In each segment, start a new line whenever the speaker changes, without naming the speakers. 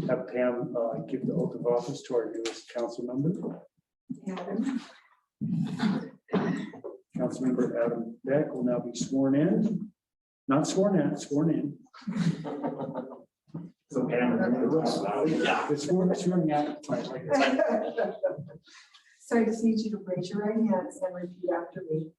have Pam give the oath of office to our newest council member.
Adam.
Councilmember Adam Beck will now be sworn in. Not sworn out, sworn in.
So Pam,
The sworn out.
So I just need you to raise your right hands and repeat after me.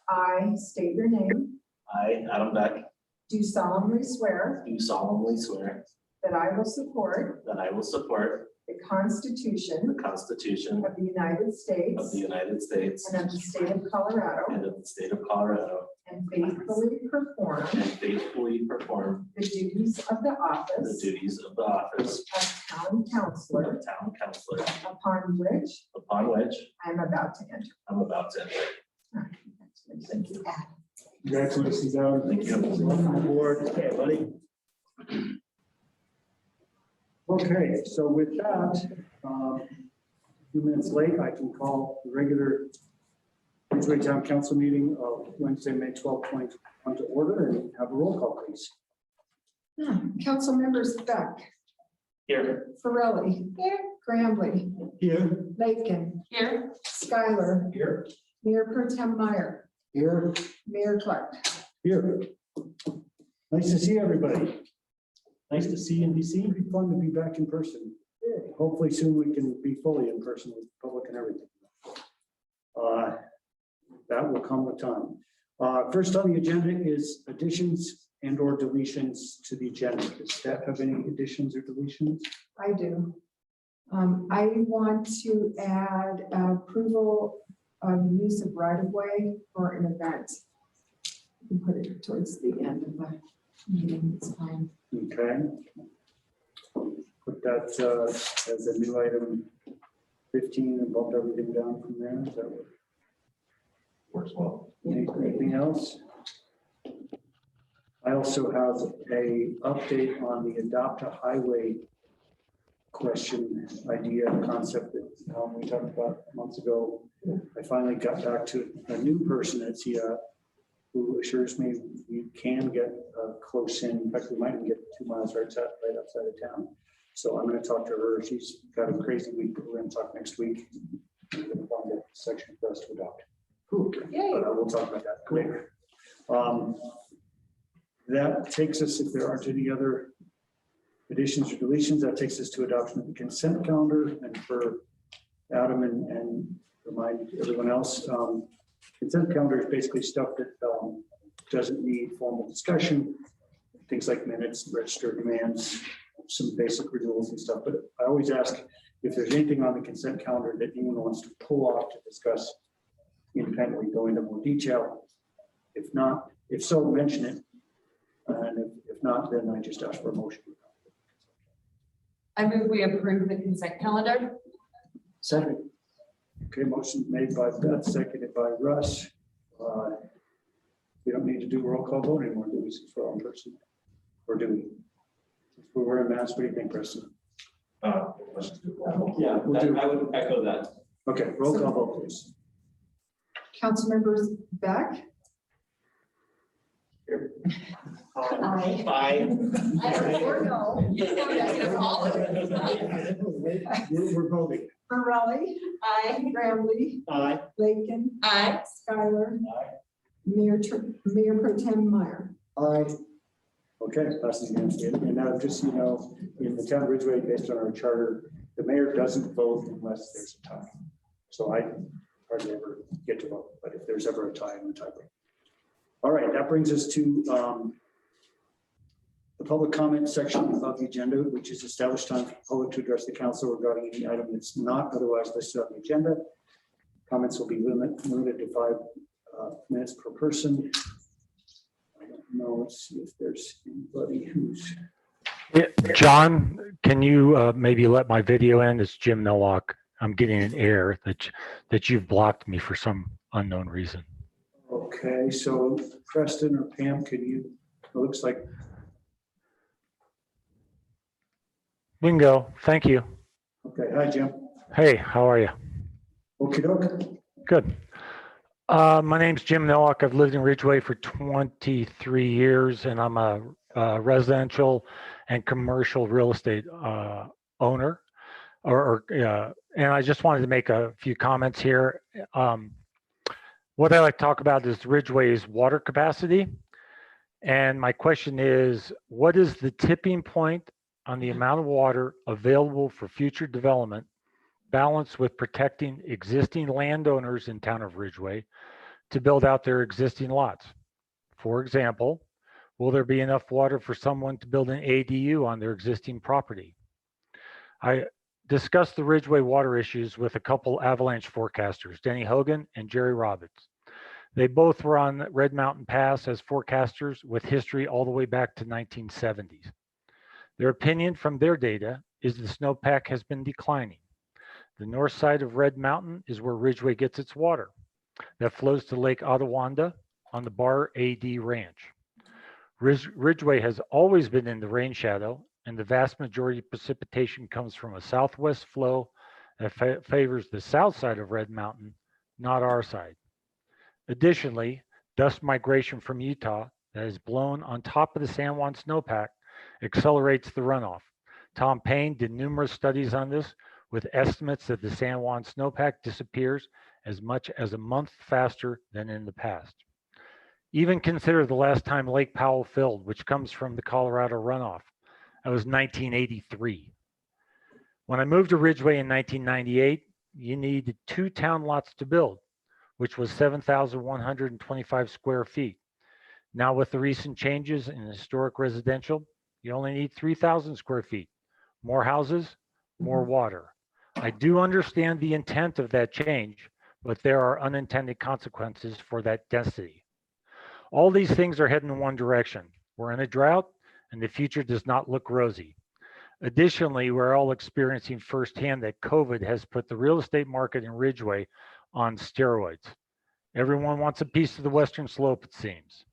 I state your name,
I, Adam Beck,
do solemnly swear
do solemnly swear
that I will support
that I will support
the Constitution
the Constitution
of the United
of
States
the United States
and of the state of Colorado,
and of the state of Colorado,
and faithfully perform
and faithfully perform
the duties of the
the
office
duties of the office
of town councilor
of town councilor,
upon which
upon which
I am about to enter.
I'm about to enter.
Thank you.
Congratulations, Adam.
Thank you.
Welcome aboard. Okay, buddy. Okay, so with that, a few minutes late, I can call the regular Ridgway Town Council meeting of Wednesday, May 12, 2021 to order and have a roll call, please.
Council members Beck,
Here.
Farrelly, Grambly,
Here.
Lakin,
Here.
Schuyler,
Here.
Mayor Pro Tem Meyer,
Here.
Mayor Clark.
Here. Nice to see everybody. Nice to see and be seen. Be fun to be back in person. Hopefully soon we can be fully in person with the public and everything. That will come with time. First on the agenda is additions and or deletions to the agenda. Does staff have any additions or deletions?
I do. I want to add approval of use of right-of-way for an event. You can put it towards the end of the meeting, it's fine.
Okay. Put that as a new item 15 and bump everything down from there. Is that what?
Works well.
Anything else? I also have a update on the adopt a highway question, idea, concept that we talked about months ago. I finally got back to a new person at CIA who assures me we can get close in. In fact, we might even get 2 miles right outside of town. So I'm going to talk to her. She's got a crazy week, but we're going to talk next week. I'm going to find a section for us to adopt.
Yay.
But we'll talk about that later. That takes us, if there aren't any other additions or deletions, that takes us to adoption of the consent calendar. And for Adam and remind everyone else, consent calendar is basically stuff that doesn't need formal discussion. Things like minutes, register demands, some basic renewals and stuff. But I always ask if there's anything on the consent calendar that anyone wants to pull off to discuss independently, go into more detail. If not, if so, mention it. And if not, then I just ask for a motion.
I move we approve the consent calendar.
Second. Okay, motion made by Beth, seconded by Russ. We don't need to do roll call vote anymore, do we, for our own person? Or do we? If we were in mass, what do you think, Preston?
Yeah,
We'll do-
I would echo that.
Okay, roll call vote, please.
Council members Beck. Aye.
Bye.
Or no.
We're voting.
Farrelly,
Aye.
Grambly,
Aye.
Lakin,
Aye.
Schuyler, Mayor Pro Tem Meyer.
Aye. Okay, passes unanimously. And now, just so you know, in the town of Ridgway, based on our charter, the mayor doesn't vote unless there's a tie. So I hardly ever get to vote, but if there's ever a tie, I'm a tiebreaker. All right, that brings us to the public comment section of the agenda, which is established time for the public to address the council regarding any item that's not otherwise listed on the agenda. Comments will be limited to 5 minutes per person. I don't know, let's see if there's anybody who's.
Yeah, John, can you maybe let my video in? It's Jim Nowak. I'm getting an error that you've blocked me for some unknown reason.
Okay, so Preston or Pam, can you, it looks like.
We can go. Thank you.
Okay, hi, Jim.
Hey, how are you?
Okey doke.
Good. My name's Jim Nowak. I've lived in Ridgway for 23 years, and I'm a residential and commercial real estate owner. And I just wanted to make a few comments here. What I like to talk about is Ridgway's water capacity. And my question is, what is the tipping point on the amount of water available for future development, balanced with protecting existing landowners in town of Ridgway to build out their existing lots? For example, will there be enough water for someone to build an ADU on their existing property? I discussed the Ridgway water issues with a couple avalanche forecasters, Denny Hogan and Jerry Robbins. They both were on Red Mountain Pass as forecasters with history all the way back to 1970s. Their opinion from their data is the snowpack has been declining. The north side of Red Mountain is where Ridgway gets its water. That flows to Lake Ottawanda on the Bar AD Ranch. Ridgway has always been in the rain shadow, and the vast majority of precipitation comes from a southwest flow that favors the south side of Red Mountain, not our side. Additionally, dust migration from Utah that is blown on top of the San Juan snowpack accelerates the runoff. Tom Payne did numerous studies on this with estimates that the San Juan snowpack disappears as much as a month faster than in the past. Even consider the last time Lake Powell filled, which comes from the Colorado runoff. That was 1983. When I moved to Ridgway in 1998, you needed 2 town lots to build, which was 7,125 square feet. Now with the recent changes in historic residential, you only need 3,000 square feet. More houses, more water. I do understand the intent of that change, but there are unintended consequences for that density. All these things are heading in one direction. We're in a drought and the future does not look rosy. Additionally, we're all experiencing firsthand that COVID has put the real estate market in Ridgway on steroids. Everyone wants a piece of the Western Slope, it seems.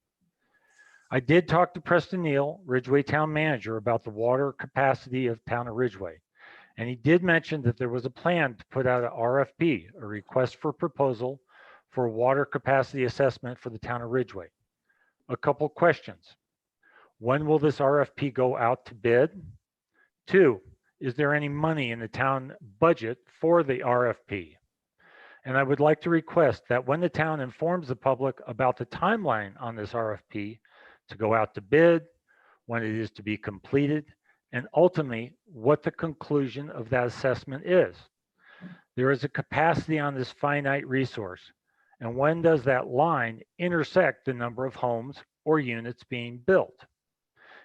I did talk to Preston Neal, Ridgway town manager, about the water capacity of town of Ridgway. And he did mention that there was a plan to put out an RFP, a request for proposal for a water capacity assessment for the town of Ridgway. A couple questions. When will this RFP go out to bid? 2, is there any money in the town budget for the RFP? And I would like to request that when the town informs the public about the timeline on this RFP to go out to bid, when it is to be completed, and ultimately what the conclusion of that assessment is. There is a capacity on this finite resource. And when does that line intersect the number of homes or units being built?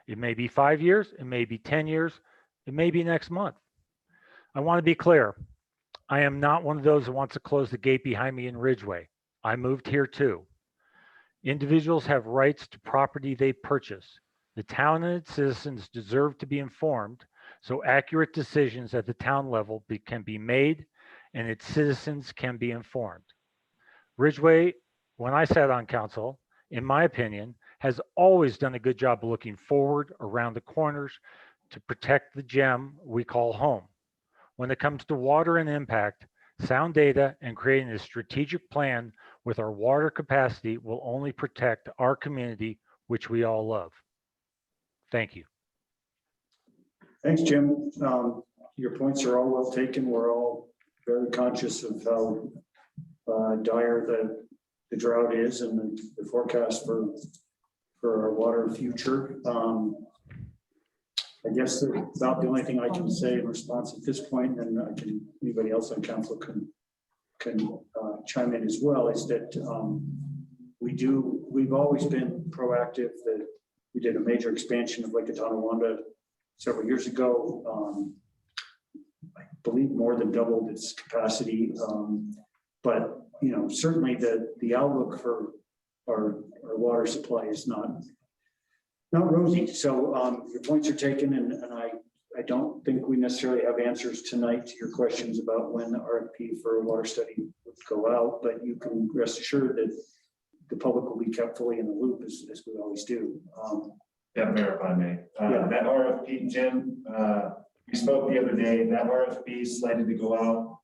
It may be 5 years, it may be 10 years, it may be next month. I want to be clear. I am not one of those who wants to close the gate behind me in Ridgway. I moved here too. Individuals have rights to property they purchase. The town and its citizens deserve to be informed so accurate decisions at the town level can be made and its citizens can be informed. Ridgway, when I sat on council, in my opinion, has always done a good job of looking forward around the corners to protect the gem we call home. When it comes to water and impact, sound data and creating a strategic plan with our water capacity will only protect our community, which we all love. Thank you.
Thanks, Jim. Your points are all well taken. We're all very conscious of how dire the drought is and the forecast for our water future. I guess about the only thing I can say in response at this point, and anybody else on council can chime in as well, is that we've always been proactive. That we did a major expansion of Lake Ottawanda several years ago. I believe more than doubled its capacity. But certainly the outlook for our water supply is not rosy. So your points are taken, and I don't think we necessarily have answers tonight to your questions about when the RFP for a water study would go out, but you can rest assured that the public will be kept fully in the loop as we always do.
Yeah, Mayor, if I may.
Yeah.
That RFP, Jim, we spoke the other day, that RFP is slated to go out.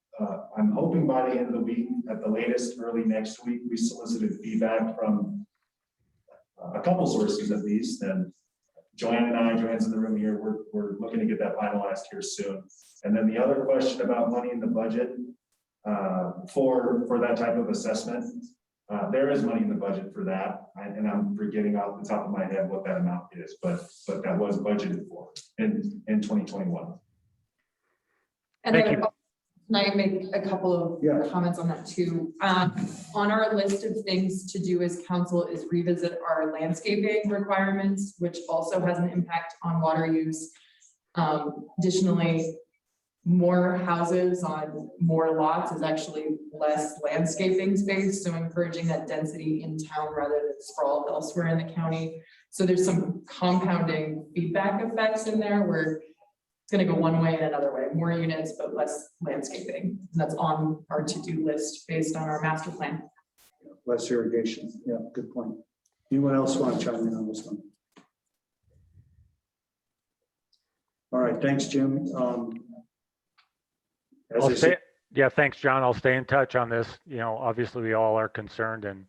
I'm hoping by the end of the week, at the latest, early next week. We solicited feedback from a couple sources at least, and Joanne's in the room here, we're looking to get that finalized here soon. And then the other question about money in the budget for that type of assessment, there is money in the budget for that. And I'm forgetting off the top of my head what that amount is, but that was budgeted for in 2021.
And
Thank
then,
you.
can I make a couple of
Yeah.
comments on that too? On our list of things to do as council is revisit our landscaping requirements, which also has an impact on water use. Additionally, more houses on more lots is actually less landscaping space, so encouraging that density in town rather than sprawl elsewhere in the county. So there's some compounding feedback effects in there where it's gonna go one way and another way, more units, but less landscaping. And that's on our to-do list based on our master plan.
Less irrigation. Yeah, good point. Anyone else want to chime in on this one? All right, thanks, Jim. As I said,
Yeah, thanks, John. I'll stay in touch on this. You know, obviously we all are concerned and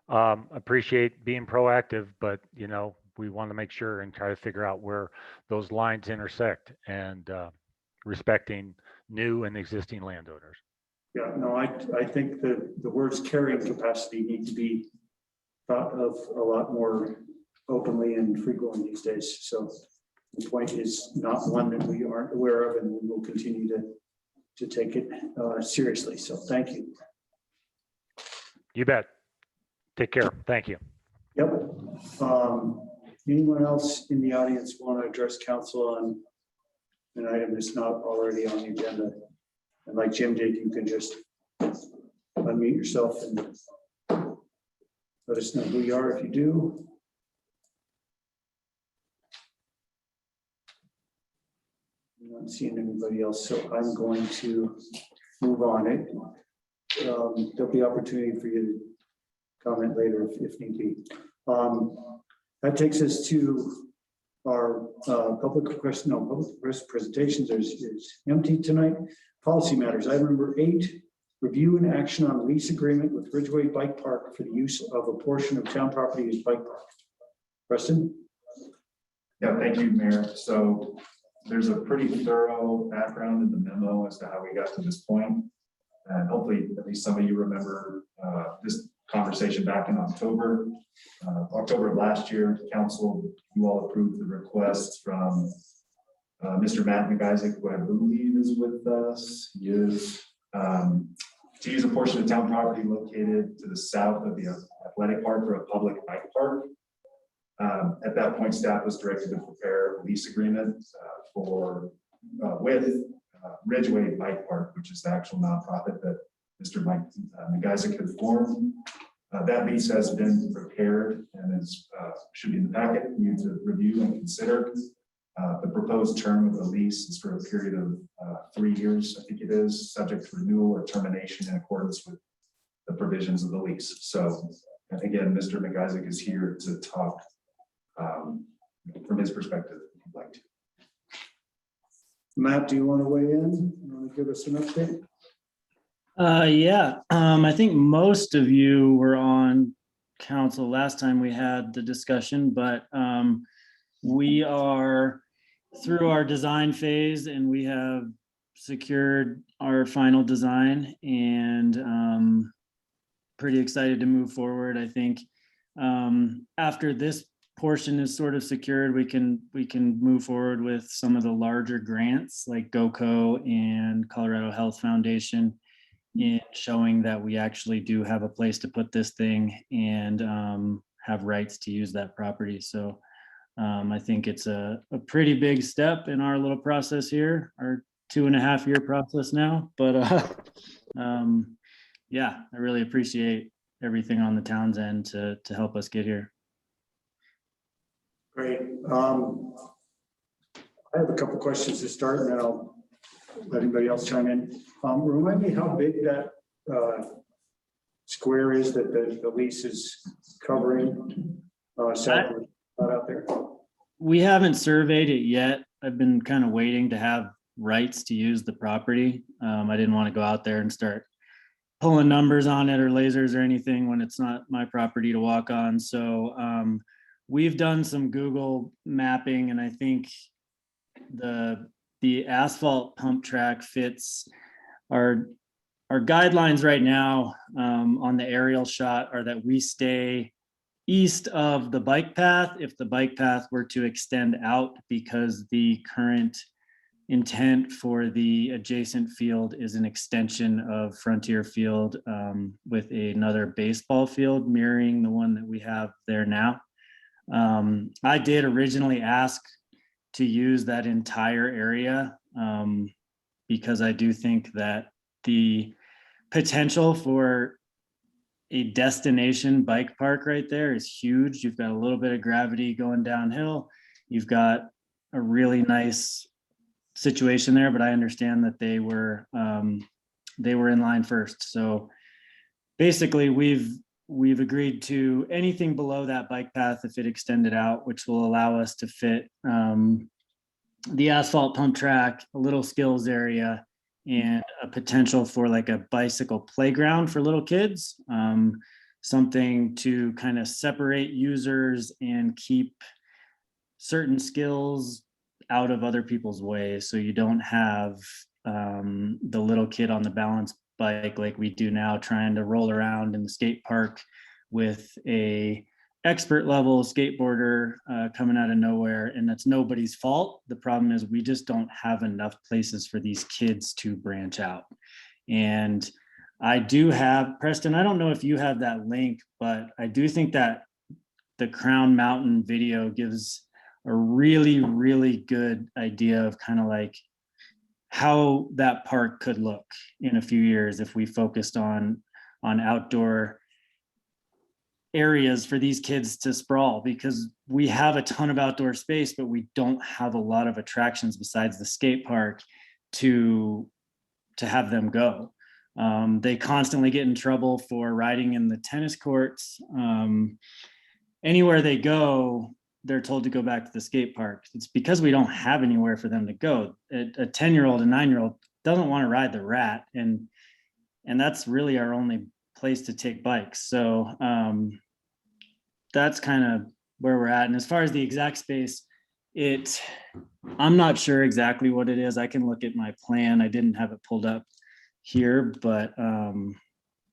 appreciate being proactive, but you know, we want to make sure and try to figure out where those lines intersect and respecting new and existing landowners.
yeah, no, I think the words carrying capacity need to be thought of a lot more openly and frequently these days. So the point is not one that we aren't aware of, and we will continue to take it seriously. So thank you.
You bet. Take care. Thank you.
Yep. Anyone else in the audience want to address council on an item that's not already on the agenda? And like Jim did, you can just unmute yourself and let us know who you are if you do. I'm not seeing anybody else, so I'm going to move on it. There'll be opportunity for you to comment later if need be. That takes us to our public presentations is empty tonight. Policy matters. Item number 8, review and action on lease agreement with Ridgway Bike Park for the use of a portion of town property as bike park. Preston?
Yeah, thank you, Mayor. So there's a pretty thorough background in the memo as to how we got to this point. And hopefully at least some of you remember this conversation back in October. October of last year, council, you all approved the request from Mr. Matt McIsaac, who I believe is with us. He is to use a portion of town property located to the south of the athletic park for a public bike park. At that point, staff was directed to prepare a lease agreement with Ridgway Bike Park, which is the actual nonprofit that Mr. Mike McIsaac had formed. That lease has been prepared and is should be in the packet for you to review and consider. The proposed term of the lease is for a period of 3 years, I think it is, subject to renewal or termination in accordance with the provisions of the lease. So, and again, Mr. McIsaac is here to talk from his perspective, if you'd like to.
Matt, do you want to weigh in? You want to give us an update?
Yeah, I think most of you were on council last time we had the discussion, but we are through our design phase and we have secured our final design and pretty excited to move forward. I think after this portion is sort of secured, we can move forward with some of the larger grants like GOCO and Colorado Health Foundation in showing that we actually do have a place to put this thing and have rights to use that property. So I think it's a pretty big step in our little process here, our 2.5-year process now. But yeah, I really appreciate everything on the town's end to help us get here.
Great. I have a couple questions to start, and then I'll let anybody else chime in. Remind me how big that square is that the lease is covering. South out there.
We haven't surveyed it yet. I've been kind of waiting to have rights to use the property. I didn't want to go out there and start pulling numbers on it or lasers or anything when it's not my property to walk on. So we've done some Google mapping, and I think the asphalt pump track fits our guidelines right now on the aerial shot are that we stay east of the bike path if the bike path were to extend out, because the current intent for the adjacent field is an extension of Frontier Field with another baseball field mirroring the one that we have there now. I did originally ask to use that entire area because I do think that the potential for a destination bike park right there is huge. You've got a little bit of gravity going downhill. You've got a really nice situation there, but I understand that they were in line first. So basically we've agreed to anything below that bike path if it extended out, which will allow us to fit the asphalt pump track, a little skills area, and a potential for like a bicycle playground for little kids. Something to kind of separate users and keep certain skills out of other people's way. So you don't have the little kid on the balance bike like we do now trying to roll around in the skate park with a expert level skateboarder coming out of nowhere, and that's nobody's fault. The problem is we just don't have enough places for these kids to branch out. And I do have, Preston, I don't know if you have that link, but I do think that the Crown Mountain video gives a really, really good idea of kind of like how that park could look in a few years if we focused on outdoor areas for these kids to sprawl, because we have a ton of outdoor space, but we don't have a lot of attractions besides the skate park to have them go. They constantly get in trouble for riding in the tennis courts. Anywhere they go, they're told to go back to the skate park. It's because we don't have anywhere for them to go. A 10-year-old, a 9-year-old doesn't want to ride the rat, and that's really our only place to take bikes. So that's kind of where we're at. And as far as the exact space, I'm not sure exactly what it is. I can look at my plan. I didn't have it pulled up here, but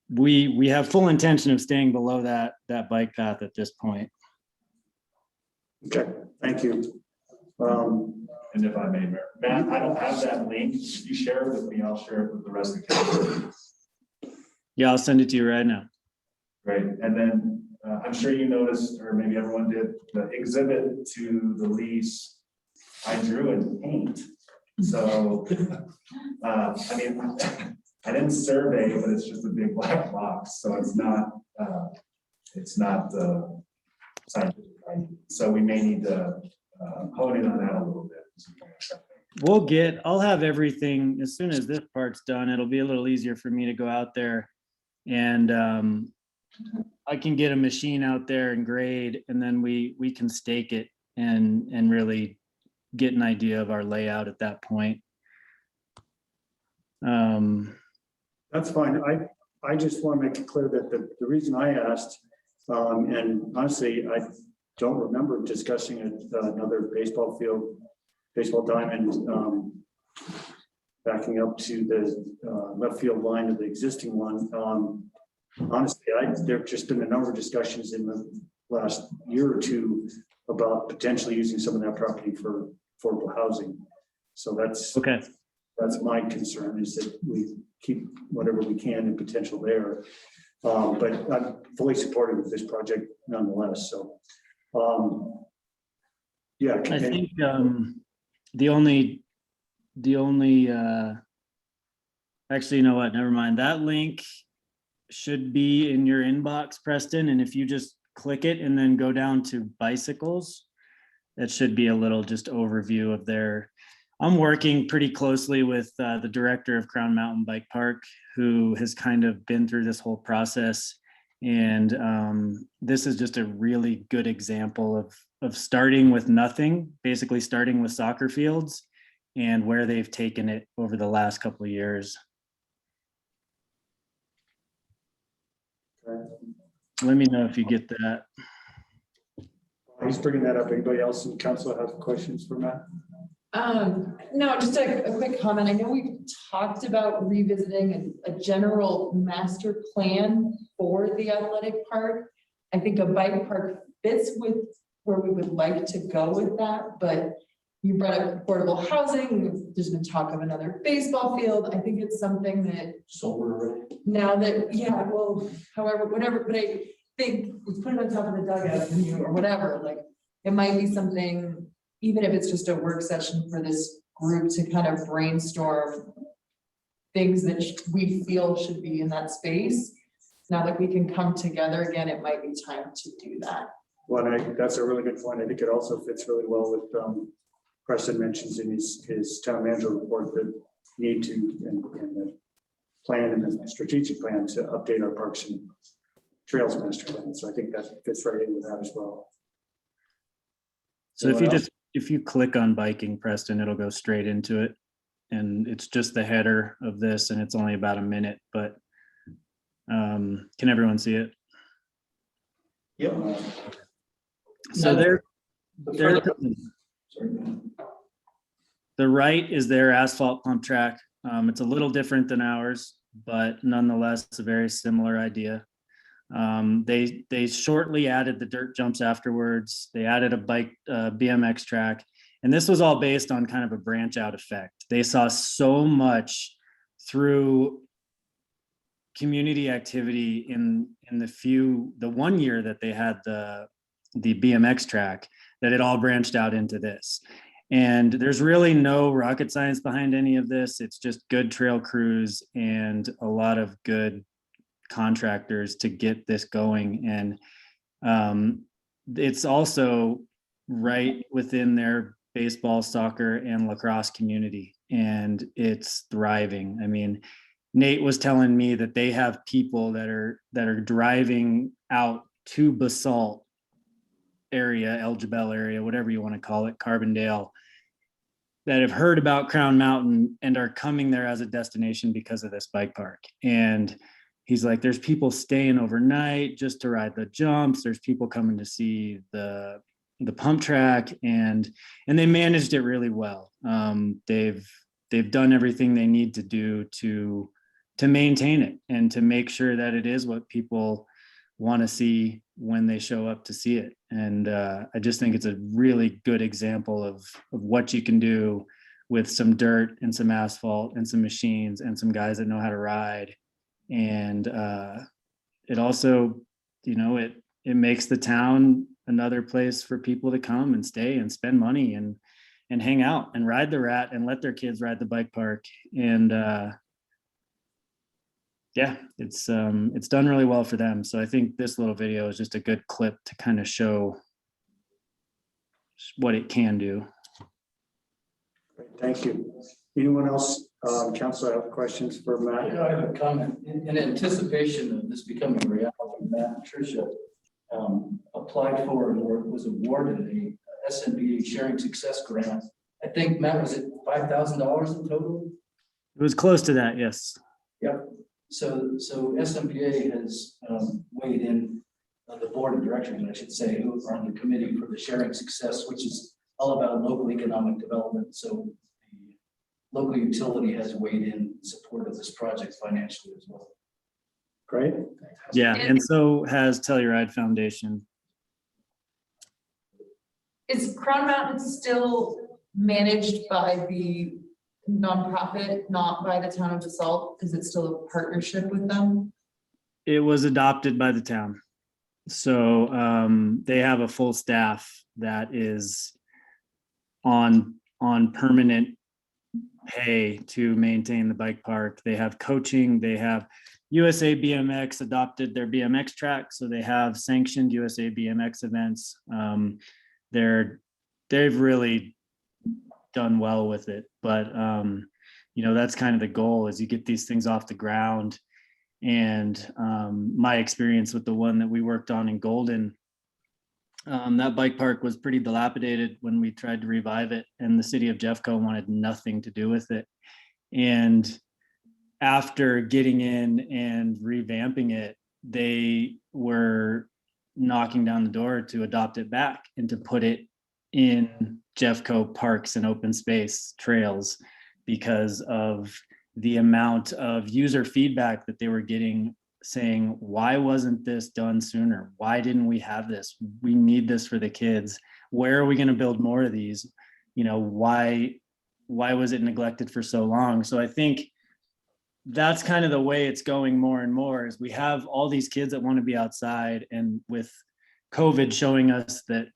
we have full intention of staying below that bike path at this point.
Okay, thank you.
And if I may, Matt, I don't have that link. If you share it with me, I'll share it with the rest of the council.
Yeah, I'll send it to you right now.
Great. And then I'm sure you noticed, or maybe everyone did, the exhibit to the lease I drew in paint. So, I mean, I didn't survey, but it's just a big black box. So it's not scientific. So we may need to hone in on that a little bit.
I'll have everything as soon as this part's done. It'll be a little easier for me to go out there, and I can get a machine out there and grade, and then we can stake it and really get an idea of our layout at that point.
That's fine. I just want to make it clear that the reason I asked, and honestly, I don't remember discussing another baseball field, baseball diamond, backing up to the left field line of the existing one. Honestly, there've just been a number of discussions in the last year or two about potentially using some of that property for affordable housing. So that's
Okay.
That's my concern, is that we keep whatever we can in potential there. But I'm fully supportive of this project nonetheless. So, yeah.
I think the only actually, you know what? Never mind. That link should be in your inbox, Preston. And if you just click it and then go down to bicycles, that should be a little just overview of I'm working pretty closely with the director of Crown Mountain Bike Park, who has kind of been through this whole process. And this is just a really good example of starting with nothing, basically starting with soccer fields and where they've taken it over the last couple of years.
Okay.
Let me know if you get that.
He's bringing that up. Anybody else in council have questions for Matt?
No, just a quick comment. I know we've talked about revisiting a general master plan for the athletic park. I think a bike park fits with where we would like to go with that, but you brought up affordable housing. There's been talk of another baseball field. I think it's something that now that, yeah, well, however, whatever, but I think we put it on top of the dugout or whatever, like it might be something, even if it's just a work session for this group to kind of brainstorm things that we feel should be in that space. Now that we can come together again, it might be time to do that.
Well, that's a really good point. I think it also fits really well with Preston mentions in his town manager report that need to, and the plan and the strategic plan to update our parks and trails master plan. So I think that fits right in with that as well.
So if you click on biking, Preston, it'll go straight into it. And it's just the header of this, and it's only about a minute, but can everyone see it?
Yep.
So the right is their asphalt pump track. It's a little different than ours, but nonetheless, a very similar idea. They shortly added the dirt jumps afterwards. They added a bike BMX track, and this was all based on kind of a branch out effect. They saw so much through community activity in the 1 year that they had the BMX track, that it all branched out into this. And there's really no rocket science behind any of this. It's just good trail crews and a lot of good contractors to get this going. And it's also right within their baseball, soccer, and lacrosse community, and it's thriving. I mean, Nate was telling me that they have people that are driving out to Basalt area, El Jabal area, whatever you want to call it, Carbondale, that have heard about Crown Mountain and are coming there as a destination because of this bike park. And he's like, there's people staying overnight just to ride the jumps. There's people coming to see the pump track, and they managed it really well. They've done everything they need to do to maintain it and to make sure that it is what people want to see when they show up to see it. And I just think it's a really good example of what you can do with some dirt and some asphalt and some machines and some guys that know how to ride. And it also, it makes the town another place for people to come and stay and spend money and hang out and ride the rat and let their kids ride the bike park. And yeah, it's done really well for them. So I think this little video is just a good clip to kind of show what it can do.
Great, thank you. Anyone else, council, have questions for Matt?
I have a comment. In anticipation of this becoming a reality, Matt and Tricia applied for and was awarded a SNBA Sharing Success Grant. I think, Matt, was it $5,000 in total?
It was close to that, yes.
Yep. So SMBA has weighed in, the board of directors, I should say, who are on the committee for the Sharing Success, which is all about local economic development. So the local utility has weighed in support of this project financially as well.
Great.
Yeah, and so has Telluride Foundation.
Is Crown Mountain still managed by the nonprofit, not by the town of Basalt? Is it still a partnership with them?
It was adopted by the town. So they have a full staff that is on permanent pay to maintain the bike park. They have coaching. They have USA BMX adopted their BMX track. So they have sanctioned USA BMX events. They've really done well with it, but that's kind of the goal, is you get these things off the ground. And my experience with the one that we worked on in Golden, that bike park was pretty dilapidated when we tried to revive it, and the city of Jeffco wanted nothing to do with it. And after getting in and revamping it, they were knocking down the door to adopt it back and to put it in Jeffco parks and open space trails because of the amount of user feedback that they were getting saying, why wasn't this done sooner? Why didn't we have this? We need this for the kids. Where are we going to build more of these? You know, why was it neglected for so long? So I think that's kind of the way it's going more and more is we have all these kids that want to be outside, and with COVID showing us that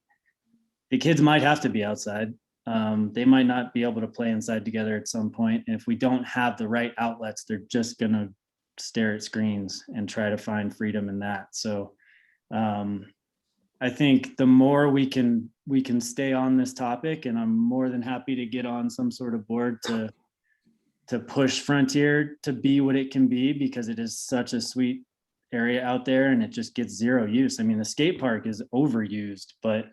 the kids might have to be outside. They might not be able to play inside together at some point. And if we don't have the right outlets, they're just going to stare at screens and try to find freedom in that. So I think the more we can stay on this topic, and I'm more than happy to get on some sort of board to push Frontier to be what it can be, because it is such a sweet area out there and it just gets zero use. I mean, the skate park is overused, but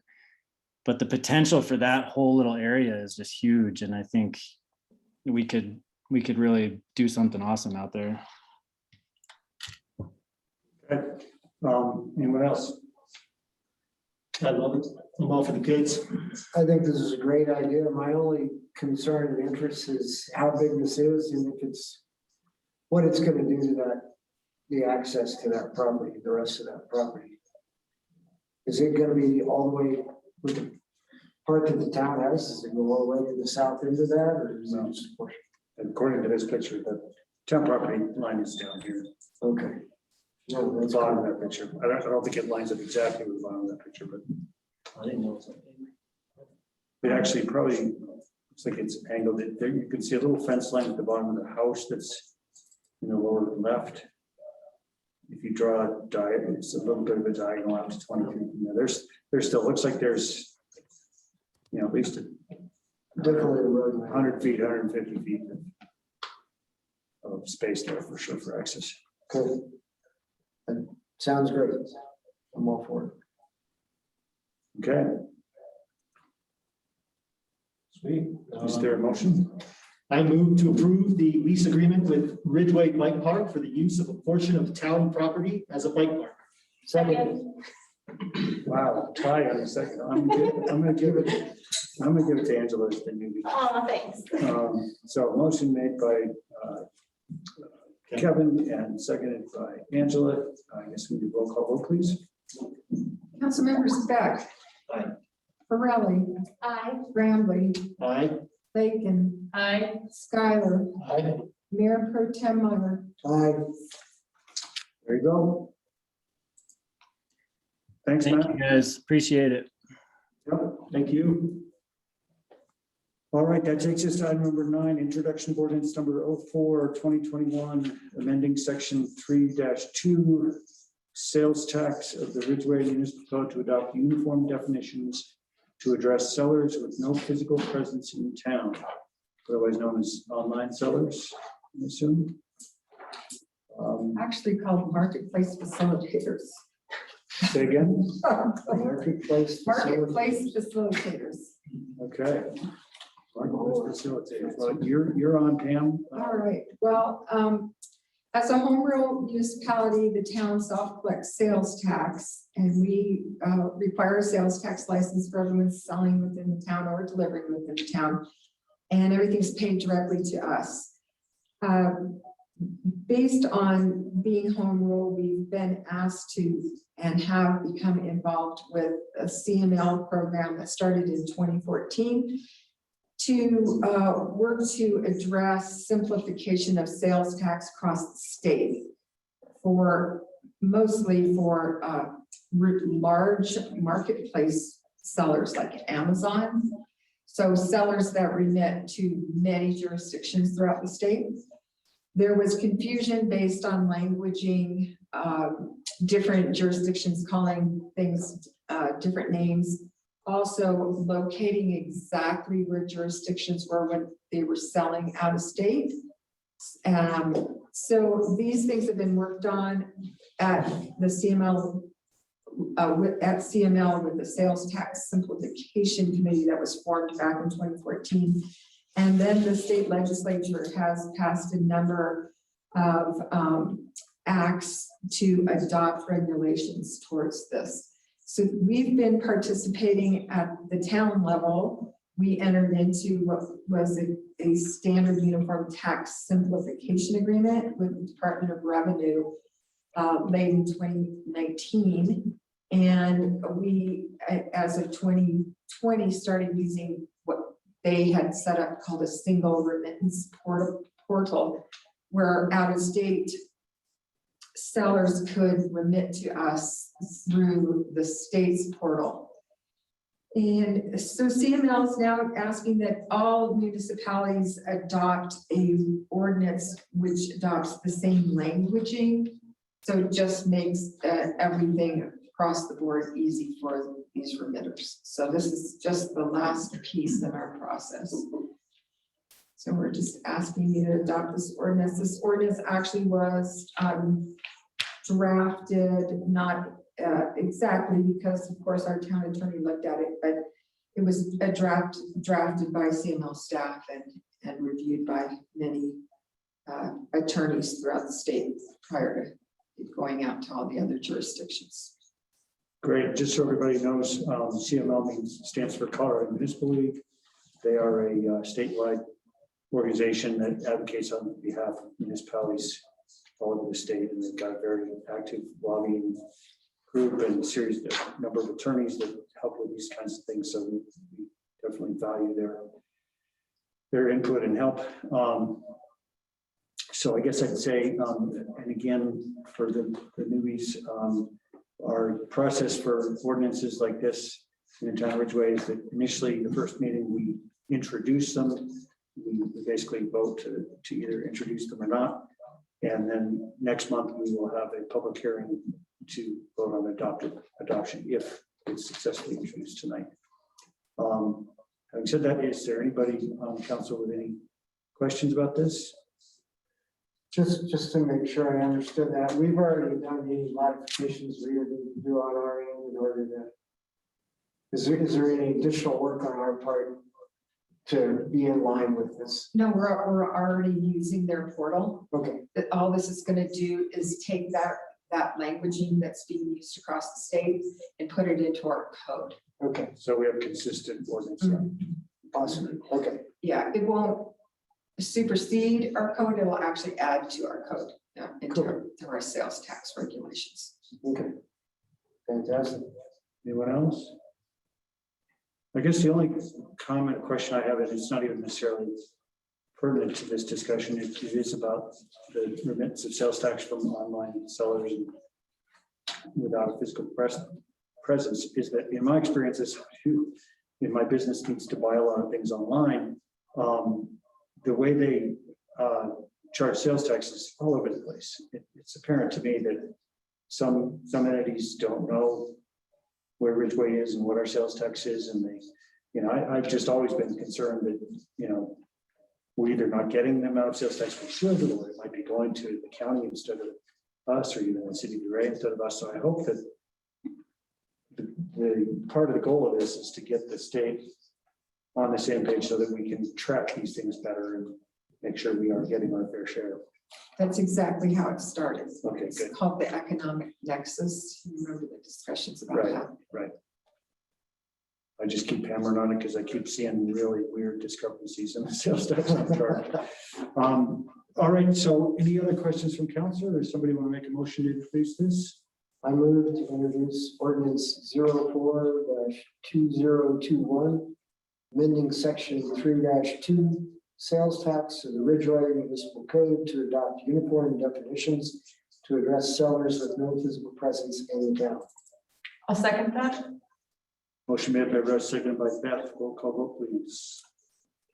the potential for that whole little area is just huge. And I think we could really do something awesome out there.
Okay. Anyone else?
I love it. I'm all for the kids.
I think this is a great idea. My only concern and interest is how big this is and if it's, what it's gonna do to that, the access to that property, the rest of that property. Is it gonna be all the way with the part that the town has? Does it go all the way to the south end of that, or is it just a portion?
According to this picture, the town property line is down here.
Okay. No,
The
that's
bottom of
all.
that picture. I don't think it lines up exactly with the bottom of that picture, but
I didn't know.
it actually probably looks like it's angled. There you can see a little fence line at the bottom of the house that's in the lower left. If you draw a diagonal, it's a little bit of a diagonal out to 20 feet. You know, there's still looks like there's, you know, at least
Definitely a road.
100 feet, 150 feet of space there for sure for access.
Okay. That sounds great. I'm all for it.
Okay,
Sweet.
is there a motion?
I move to approve the lease agreement with Ridgway Bike Park for the use of a portion of town property as a bike park.
Second.
Wow, tie on a second. I'm gonna give it to Angela as the newbie.
Oh, thanks.
So motion made by Kevin and seconded by Angela. I guess we do roll call vote, please.
Council members Beck.
Aye.
Pirelli,
Aye.
Bramley,
Aye.
Lakin,
Aye.
Skylar,
Aye.
Mayor Pro Tem Meyer.
Aye.
There you go. Thanks,
Thank
Matt.
you guys, appreciate it.
Yep, thank you. All right, that takes us to item number 9, introduction of ordinance number 04/2021, amending section 3-2, sales tax of the Ridgway Municipal Code to adopt uniform definitions to address sellers with no physical presence in town, otherwise known as online sellers, I assume.
Actually called marketplace facilitators.
Say again?
Marketplace.
Marketplace facilitators.
Okay. Marketplace facilitators. Well, you're on, Pam.
All right, well, as a home rule municipality, the town self-collects sales tax, and we require a sales tax license for everyone selling within the town or delivering within the town, and everything's paid directly to us. Based on being home rule, we've been asked to and have become involved with a CML program that started in 2014 to work to address simplification of sales tax across the state for mostly for large marketplace sellers like Amazon. So sellers that remit to many jurisdictions throughout the state. There was confusion based on languaging, different jurisdictions calling things different names. Also locating exactly where jurisdictions were when they were selling out of state. So these things have been worked on at the CML, with the Sales Tax Simplification Committee that was formed back in 2014. And then the state legislature has passed a number of acts to adopt regulations towards this. So we've been participating at the town level. We entered into what was a standard uniform tax simplification agreement with the Department of Revenue late in 2019. And we, as of 2020, started using what they had set up called a single remittance portal, where out-of-state sellers could remit to us through the state's portal. And so CML is now asking that all municipalities adopt a ordinance which adopts the same languaging. So it just makes everything across the board easy for these remitters. So this is just the last piece in our process. So we're just asking you to adopt this ordinance. This ordinance actually was drafted, not exactly, because of course our town attorney looked at it, but it was a drafted by CML staff and reviewed by many attorneys throughout the state prior to going out to all the other jurisdictions.
Great. Just so everybody knows, CML stands for Colorado Municipal League. They are a statewide organization that advocates on behalf of municipalities all over the state, and they've got a very active lobbying group and number of attorneys that help with these kinds of things. So we definitely value their input and help. So I guess I'd say, and again, for the newbies, our process for ordinances like this in the town of Ridgway is that initially the first meeting we introduce them. We basically vote to either introduce them or not. And then next month we will have a public hearing to vote on adoption if it's successfully introduced tonight. Having said that, is there anybody on council with any questions about this?
Just to make sure I understood that, we've already done any modifications we would need to do on our end in order to. Is there any additional work on our part to be in line with this?
No, we're already using their portal.
Okay,
That all this is going to do is take that languaging that's being used across the state and put it into our code.
okay,
So we have consistent ordinance.
awesome, okay,
Yeah, it won't supersede our code. It will actually add to our code into our sales tax regulations.
okay. Fantastic.
Anyone else? I guess the only question I have, and it's not even necessarily pertinent to this discussion, it is about the remittance of sales tax from online sellers without a physical presence, is that in my experience, as in my business needs to buy a lot of things online, the way they charge sales tax is all over the place. It's apparent to me that some entities don't know where Ridgway is and what our sales tax is, and I've just always been concerned that we're either not getting the amount of sales tax we should, or it might be going to the county instead of us, or even the city of Ridgway instead of us. So I hope that the part of the goal of this is to get the state on the same page so that we can track these things better and make sure we are getting our fair share.
That's exactly how it started.
Okay,
It's
good.
called the economic nexus. You remember the discussions about
Right.
that?
Right. I just keep hammering on it because I keep seeing really weird discrepancies in the sales tax chart. All right, so any other questions from council, or does somebody want to make a motion to introduce this?
I move to introduce ordinance 04-2021, amending section 3-2, sales tax of the Ridgway Municipal Code to adopt uniform definitions to address sellers with no physical presence in the town.
I'll second that.
Motion made by Russ, seconded by Beth. Roll call vote, please.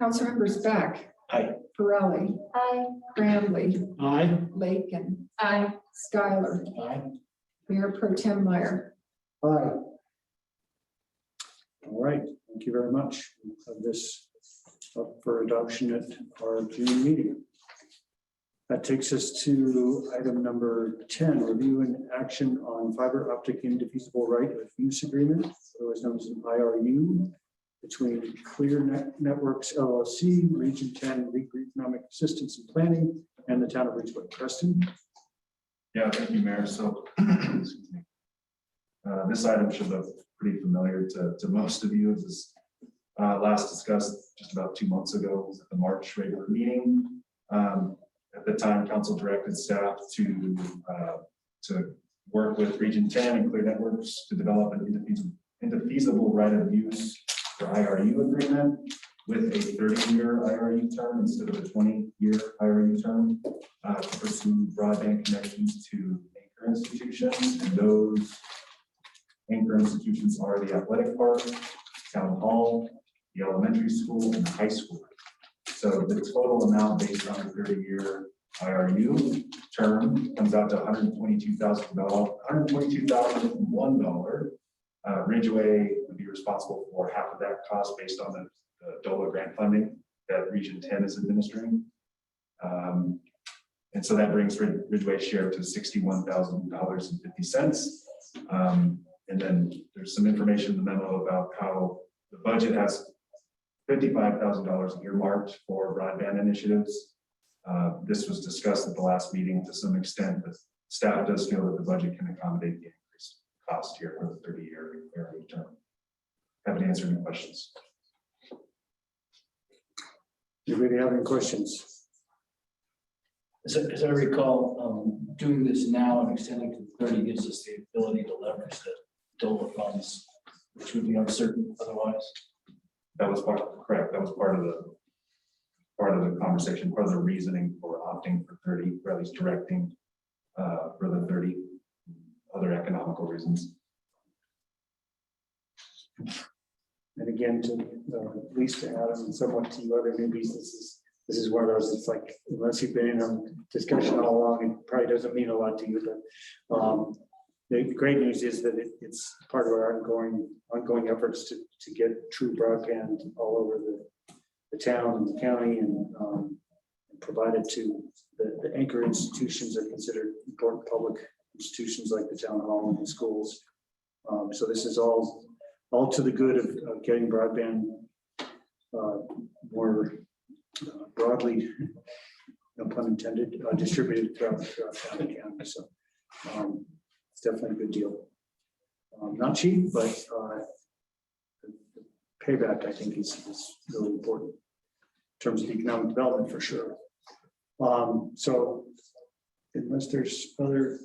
Councilmembers Beck.
Aye.
Pirelli.
Aye.
Bramley.
Aye.
Lakin.
Aye.
Schuyler.
Aye.
Mayor Pro Tem Meyer.
Aye.
All right, thank you very much. We'll have this up for adoption at our June meeting. That takes us to item number 10, review and action on fiber optic indefeasible right of use agreement, otherwise known as an IRU, between Clear Networks LLC, Region 10 League for Economic Assistance and Planning, and the town of Ridgway. Preston?
Yeah, thank you, Mayor. So This item should look pretty familiar to most of you. It was last discussed just about 2 months ago at the March regular meeting. At the time, council directed staff to work with Region 10 and Clear Networks to develop an indefeasible right of use for IRU agreement with a 30-year IRU term instead of a 20-year IRU term to pursue broadband connections to anchor institutions. And those anchor institutions are the athletic park, town hall, the elementary school, and the high school. So the total amount based on the 30-year IRU term comes out to $122,001. Ridgway would be responsible for half of that cost based on the DOLA grant funding that Region 10 is administering. And so that brings Ridgway's share to $61,000.50. And then there's some information in the memo about how the budget has $55,000 earmarked for broadband initiatives. This was discussed at the last meeting to some extent, but staff does feel that the budget can accommodate the increased cost here for the 30-year term. Happy to answer any questions.
Anybody have any questions?
As I recall, doing this now and extending to 30 gives us the ability to leverage the DOLA funds, which would be uncertain otherwise.
That was correct. That was part of the conversation, part of the reasoning for opting for 30, or at least directing for the 30, other economical reasons.
And again, to at least to Adam and somewhat to you other newbies, this is one of those, it's like, unless you've been in a discussion all along, it probably doesn't mean a lot to you, but the great news is that it's part of our ongoing efforts to get true broadband all over the town and the county, and provide it to the anchor institutions that are considered important public institutions like the town hall and the schools. So this is all to the good of getting broadband more broadly, no pun intended, distributed throughout the county. So it's definitely a good deal. Not cheap, but the payback, I think, is really important in terms of economic development for sure. So unless there's other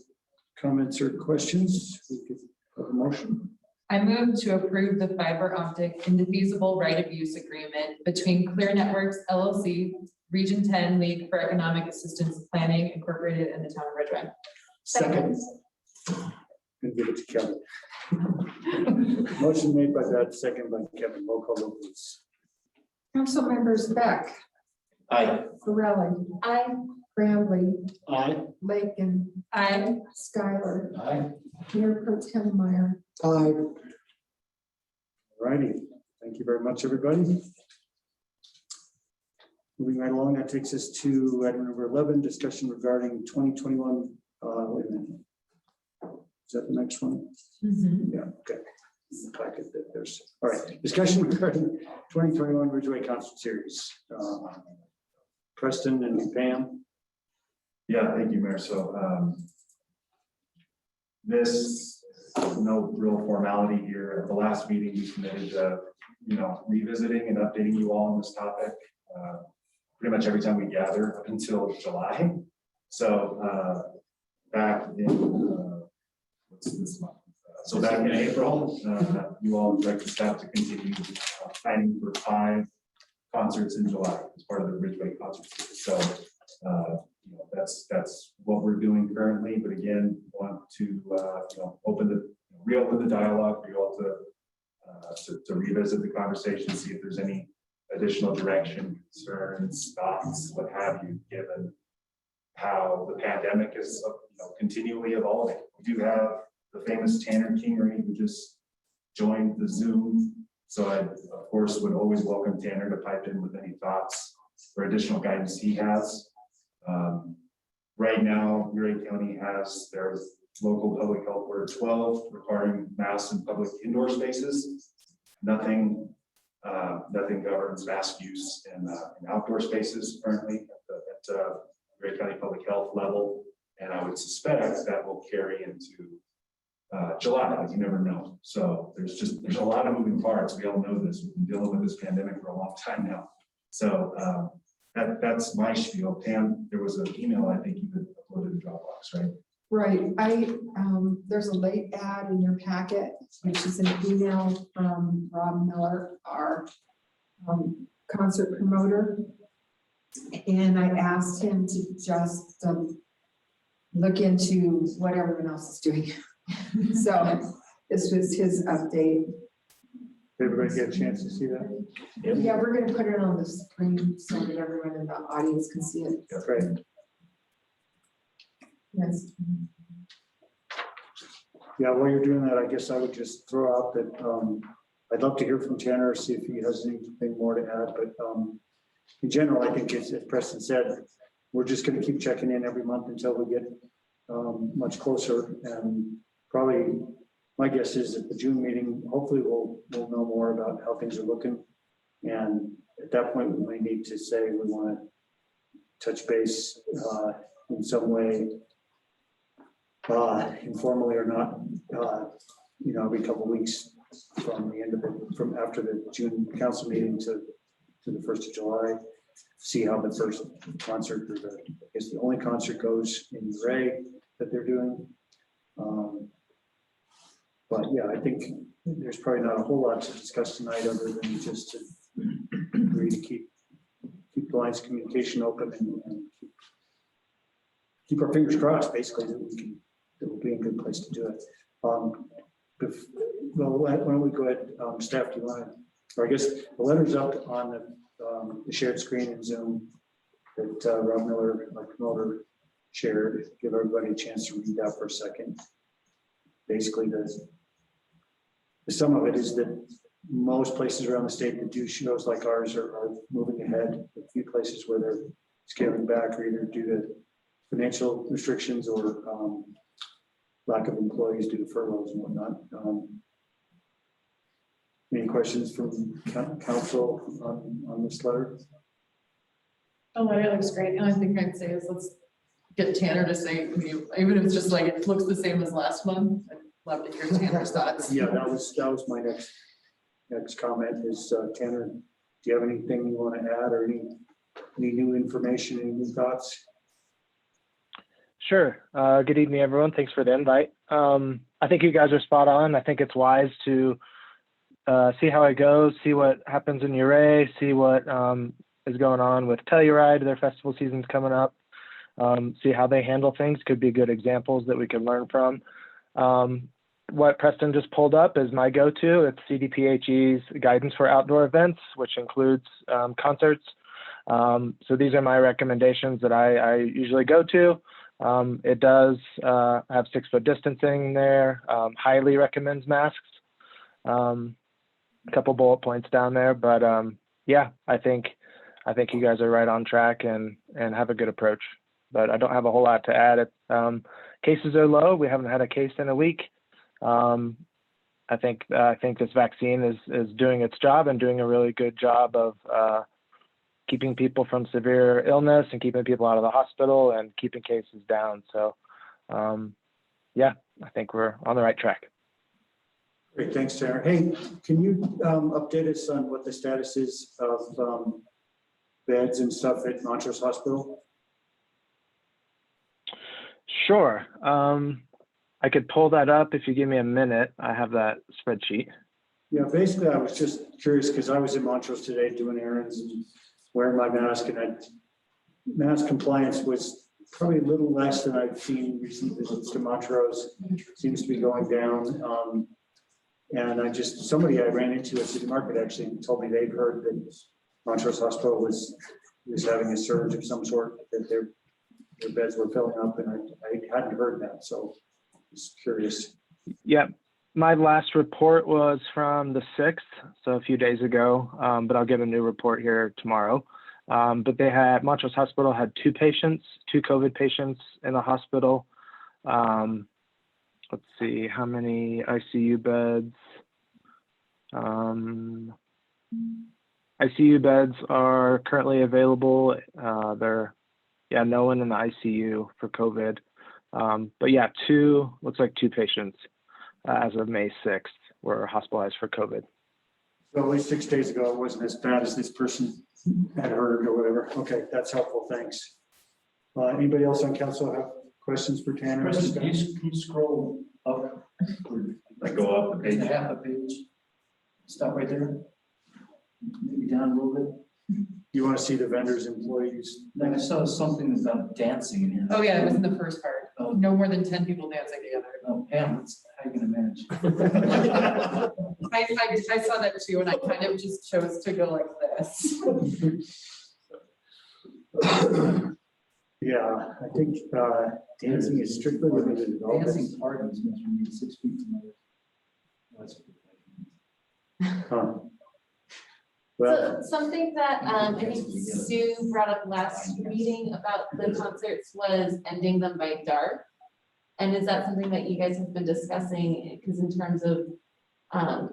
comments or questions, we could have a motion.
I move to approve the fiber optic indefeasible right of use agreement between Clear Networks LLC, Region 10 League for Economic Assistance Planning Incorporated, and the town of Ridgway.
Second. And give it to Kevin. Motion made by that, second by Kevin. Roll call vote, please.
Council members Beck,
Aye.
Correlli. Aye. Bramley,
Aye.
Lakin.
Aye.
Schuyler.
Aye.
Mayor Pro Tem Meyer.
Aye.
Righty, thank you very much, everybody. Moving right along, that takes us to item number 11, discussion regarding 2021. Wait a minute. Is that the next one? Yeah, okay. In the packet that there's, all right, discussion regarding 2021 Ridgway Concert Series. Preston and Pam.
Yeah, thank you, Mayor. So this, no real formality here. At the last meeting, we committed to, revisiting and updating you all on this topic pretty much every time we gather up until July. So back in, what's this month? So back in April, you all directed staff to continue planning for 5 concerts in July as part of the Ridgway concert series. So that's what we're doing currently. But again, want to reopen the dialogue for you all to revisit the conversation, see if there's any additional direction, concerns, thoughts, what have you, given how the pandemic is continually evolving. We do have the famous Tanner Kingery who just joined the Zoom. So I, of course, would always welcome Tanner to pipe in with any thoughts or additional guidance he has. Right now, Ridgway County has their local public health order 12 requiring masks in public indoor spaces. Nothing governs mask use in outdoor spaces currently at Ridgway County Public Health level. And I would suspect that will carry into July, like you never know. So there's a lot of moving parts. We all know this. We've been dealing with this pandemic for a long time now. So that's my spiel. Pam, there was an email I think you had uploaded to Dropbox, right?
Right, there's a late ad in your packet, which is an email from Rob Miller, our concert promoter. And I asked him to just look into what everyone else is doing. So this was his update.
Did everybody get a chance to see that?
Yeah, we're gonna put it on the screen so that everyone in the audience can see it.
That's right.
Yes.
Yeah, while you're doing that, I guess I would just throw out that I'd love to hear from Tanner, see if he has anything more to add, but in general, I think as Preston said, we're just gonna keep checking in every month until we get much closer, and probably my guess is at the June meeting, hopefully we'll know more about how things are looking. And at that point, we may need to say we want to touch base in some way, informally or not, every couple of weeks from the end of it, from after the June council meeting to the 1st of July, see how the first concert, or the only concert goes in Ray that they're doing. But yeah, I think there's probably not a whole lot to discuss tonight other than just to agree to keep the lines of communication open and keep our fingers crossed, basically, that we'll be in a good place to do it. Well, why don't we go ahead, staff, do you want to, or I guess the letter's up on the shared screen in Zoom that Rob Miller, my promoter, shared. Give everybody a chance to read that for a second. Basically, the sum of it is that most places around the state that do shows like ours are moving ahead. A few places where they're scaling back are either due to financial restrictions or lack of employees due to furloughs and whatnot. Any questions from council on this letter?
Oh, it looks great. And I think I'd say is let's get Tanner to say, even if it's just like, it looks the same as last month. I'd love to hear Tanner's thoughts.
Yeah, that was my next comment is Tanner, do you have anything you want to add or any new information, any new thoughts?
Sure. Good evening, everyone. Thanks for the invite. I think you guys are spot on. I think it's wise to see how it goes, see what happens in Uray, see what is going on with Telluride. Their festival season's coming up. See how they handle things. Could be good examples that we can learn from. What Preston just pulled up is my go-to. It's CDPHE's guidance for outdoor events, which includes concerts. So these are my recommendations that I usually go to. It does have 6-foot distancing there, highly recommends masks. A couple bullet points down there, but yeah, I think you guys are right on track and have a good approach, but I don't have a whole lot to add. Cases are low. We haven't had a case in a week. I think this vaccine is doing its job and doing a really good job of keeping people from severe illness and keeping people out of the hospital and keeping cases down. So yeah, I think we're on the right track.
Great, thanks, Tanner. Hey, can you update us on what the status is of beds and stuff at Montrose Hospital?
Sure. I could pull that up if you give me a minute. I have that spreadsheet.
Yeah, basically, I was just curious because I was in Montrose today doing errands and wearing my mask, and mask compliance was probably a little less than I've seen recent visits to Montrose. Seems to be going down. And somebody I ran into at City Market actually told me they'd heard that Montrose Hospital was having a surge of some sort, that their beds were filling up, and I hadn't heard that, so just curious.
Yeah, my last report was from the 6th, so a few days ago, but I'll get a new report here tomorrow. But Montrose Hospital had 2 COVID patients in the hospital. Let's see, how many ICU beds? ICU beds are currently available. No one in the ICU for COVID. But yeah, looks like 2 patients. as of May 6th were hospitalized for COVID.
So at least 6 days ago, it wasn't as bad as this person had heard or whatever. Okay, that's helpful. Thanks. Anybody else on council have questions for Tanner?
Chris, can you scroll up?
Like go up the
Just
page.
a half a page. Stop right there. Maybe down a little bit.
You want to see the vendors, employees?
Like I saw something about dancing in here.
Oh, yeah, it was in the first part.
Oh,
No more than 10 people dancing together.
oh, Pam, how you gonna manage?
I saw that too, and I kind of just chose to go like this.
Yeah, I think dancing is strictly limited to adults.
Dancing parties must be 6 feet from there.
Huh. Well,
So something that I think Sue brought up last meeting about the concerts was ending them by dark. And is that something that you guys have been discussing? Because in terms of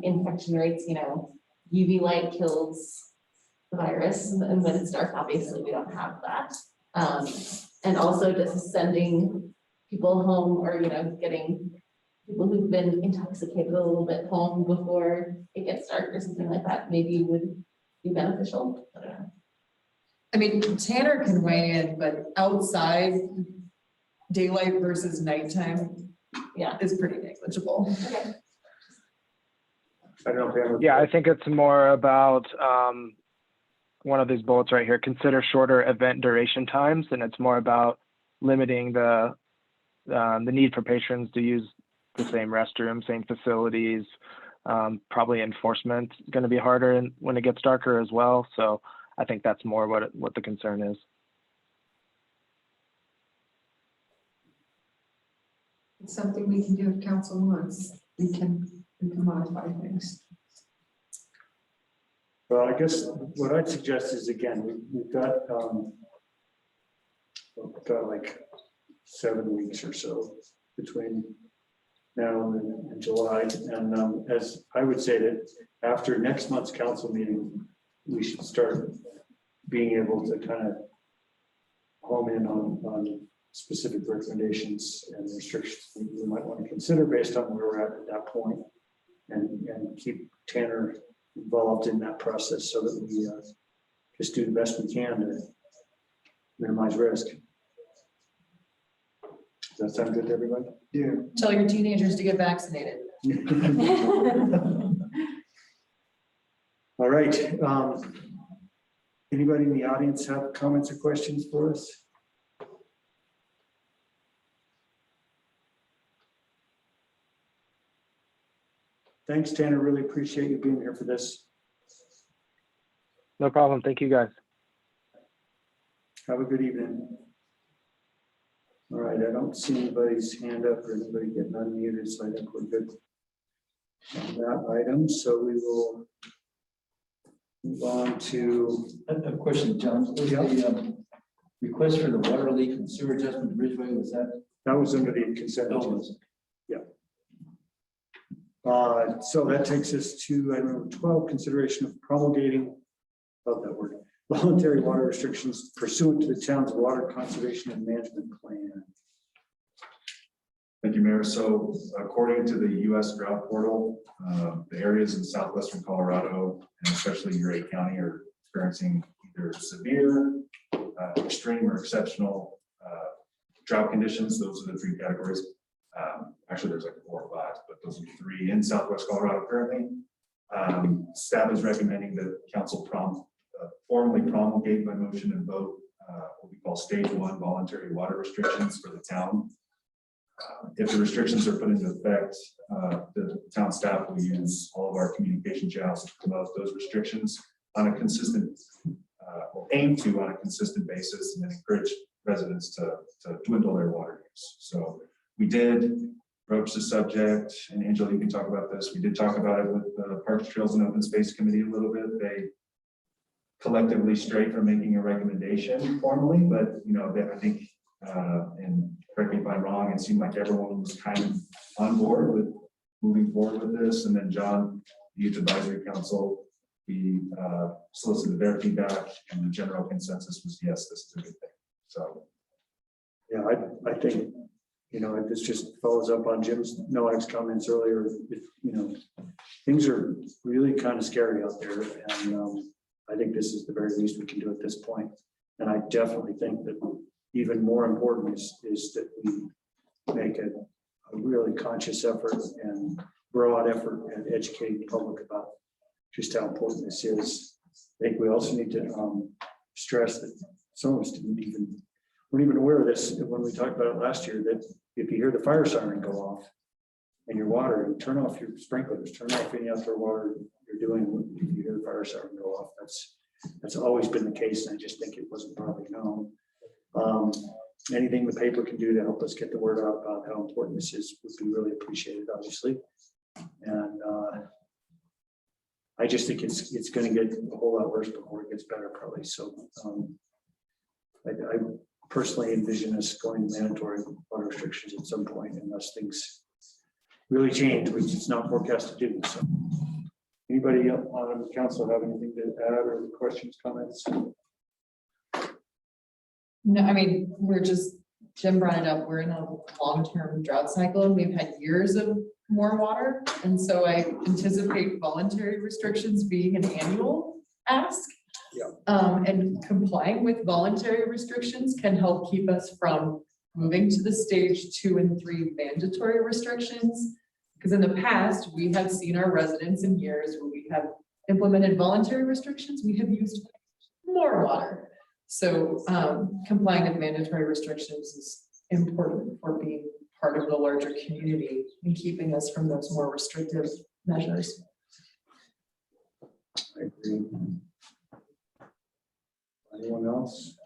infection rates, you know, UV light kills the virus, and when it's dark, obviously we don't have that. And also just sending people home, or, you know, getting people who've been intoxicated a little bit home before it gets dark or something like that, maybe would be beneficial. I don't know.
I mean, Tanner can weigh in, but outside, daylight versus nighttime,
Yeah.
is pretty negligible.
Okay.
I don't know if you ever.
Yeah, I think it's more about one of these bullets right here, consider shorter event duration times, and it's more about limiting the need for patrons to use the same restroom, same facilities. Probably enforcement is going to be harder when it gets darker as well. So I think that's more what the concern is.
It's something we can do if council wants. We can modify things.
Well, I guess what I'd suggest is, again, we've got like 7 weeks or so between now and July. And as I would say that after next month's council meeting, we should start being able to kind of home in on specific recommendations and restrictions we might want to consider based on where we're at that point, and keep Tanner involved in that process so that we just do the best we can to minimize risk. Does that sound good to everybody?
Yeah.
Tell your teenagers to get vaccinated.
All right. Anybody in the audience have comments or questions for us? Thanks, Tanner. Really appreciate you being here for this.
No problem. Thank you, guys.
Have a good evening. All right, I don't see anybody's hand up or anybody getting unmuted, so I think we're good on that item. So we will move on to.
A question, John. Was the request for the water leak and sewer adjustment Ridgway, was that?
That was under the consent agenda. So that takes us to item number 12, consideration of promulgating, love that word, voluntary water restrictions pursuant to the town's water conservation and management plan.
Thank you, Mayor. So according to the U.S. drought portal, the areas in southwestern Colorado and especially Ridgway County are experiencing either severe, extreme, or exceptional drought conditions. Those are the 3 categories. Actually, there's like 4 or 5, but those are 3 in southwest Colorado currently. Staff is recommending that council formally promulgate by motion and vote what we call stage 1 voluntary water restrictions for the town. If the restrictions are put into effect, the town staff will use all of our communication channels to promote those restrictions on a consistent, or aim to on a consistent basis, and then encourage residents to dwindle their water use. So we did broach the subject, and Angela, you can talk about this. We did talk about it with the Parks, Trails, and Open Space Committee a little bit. They collectively strayed from making a recommendation formally, but I think, and correct me if I'm wrong, it seemed like everyone was kind of on board with moving forward with this. And then John, the Youth Advisory Council, we solicited their feedback, and the general consensus was yes, this is a good thing. So
Yeah, I think this just follows up on Jim's Noak's comments earlier. Things are really kind of scary out there. And I think this is the very least we can do at this point. And I definitely think that even more important is that we make a really conscious effort and broad effort at educating the public about just how important this is. I think we also need to stress that some of us weren't even aware of this when we talked about it last year, that if you hear the fire siren go off and your water, and turn off your sprinklers, turn off any outdoor water you're doing if you hear the fire siren go off. That's always been the case, and I just think it wasn't probably known. Anything the paper can do to help us get the word out about how important this is would be really appreciated, obviously. And I just think it's going to get a whole lot worse before it gets better, probably. So I personally envision us going to mandatory water restrictions at some point unless things really change, which it's not forecast to do. So anybody on the council have anything to add or questions, comments?
No, I mean, Jim brought it up, we're in a long-term drought cycle and we've had years of more water. And so I anticipate voluntary restrictions being an annual ask.
Yeah.
And complying with voluntary restrictions can help keep us from moving to the stage 2 and 3 mandatory restrictions. Because in the past, we have seen our residents in years where we have implemented voluntary restrictions, we have used more water. So complying with mandatory restrictions is important for being part of the larger community and keeping us from those more restrictive measures.
I agree. Anyone else?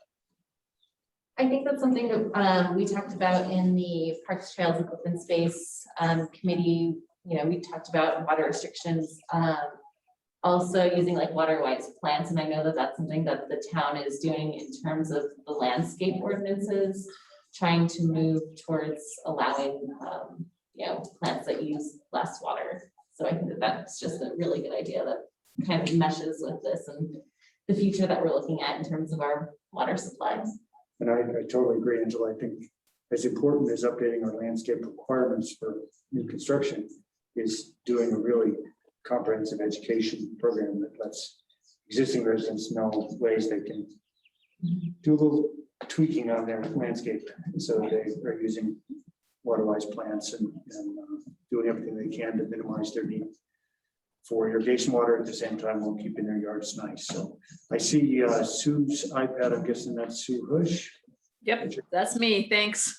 I think that's something that we talked about in the Parks, Trails, and Open Space committee. We talked about water restrictions, also using like water-wise plants, and I know that that's something that the town is doing in terms of the landscape ordinances, trying to move towards allowing plants that use less water. So I think that that's just a really good idea that kind of meshes with this and the future that we're looking at in terms of our water supplies.
And I totally agree, Angela. I think as important as updating our landscape requirements for new construction is doing a really comprehensive education program that lets existing residents know ways they can do a little tweaking on their landscape so they are using water-wise plants and doing everything they can to minimize their need for irrigation water at the same time while keeping their yards nice. So I see Sue's iPad. I'm guessing that's Sue Hush.
Yep, that's me. Thanks.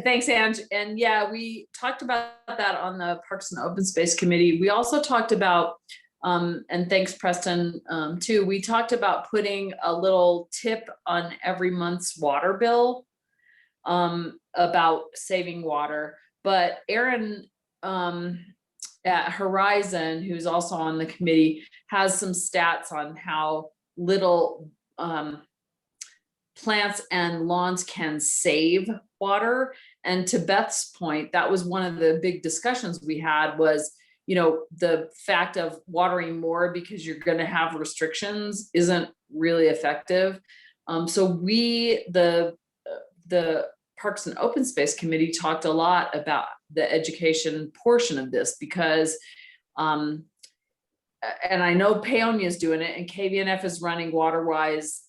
Thanks, Ange. And yeah, we talked about that on the Parks and Open Space Committee. We also talked about, and thanks, Preston, too. We talked about putting a little tip on every month's water bill about saving water. But Aaron at Horizon, who's also on the committee, has some stats on how little plants and lawns can save water. And to Beth's point, that was one of the big discussions we had was, the fact of watering more because you're going to have restrictions isn't really effective. So we, the Parks and Open Space Committee, talked a lot about the education portion of this because, and I know Paonia is doing it and KVNF is running WaterWise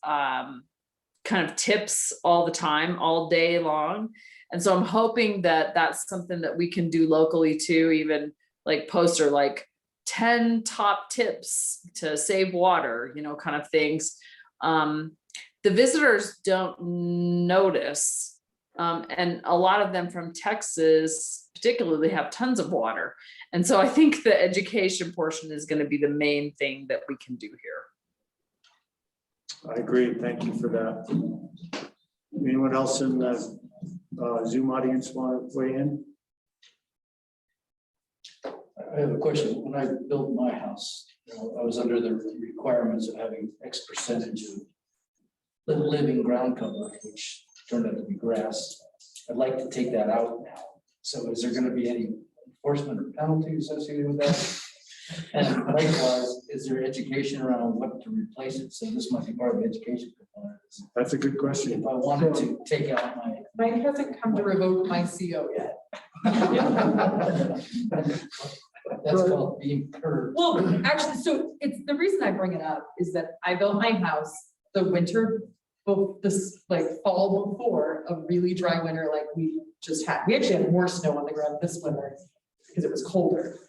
kind of tips all the time, all day long. And so I'm hoping that that's something that we can do locally too, even like poster like 10 top tips to save water, kind of things. The visitors don't notice. And a lot of them from Texas, particularly, have tons of water. And so I think the education portion is going to be the main thing that we can do here.
I agree. Thank you for that. Anyone else in the Zoom audience want to weigh in?
I have a question. When I built my house, I was under the requirements of having X percentage of living ground cover, which turned out to be grass. I'd like to take that out now. So is there going to be any enforcement or penalty associated with that? And likewise, is there education around what to replace it? So this might be part of the education component.
That's a good question.
If I wanted to take out my
Mike hasn't come to revoke my CO yet.
That's called being curved.
Well, actually, so it's, the reason I bring it up is that I built my house the winter, this like fall before a really dry winter like we just had. We actually had more snow on the ground this winter because it was colder.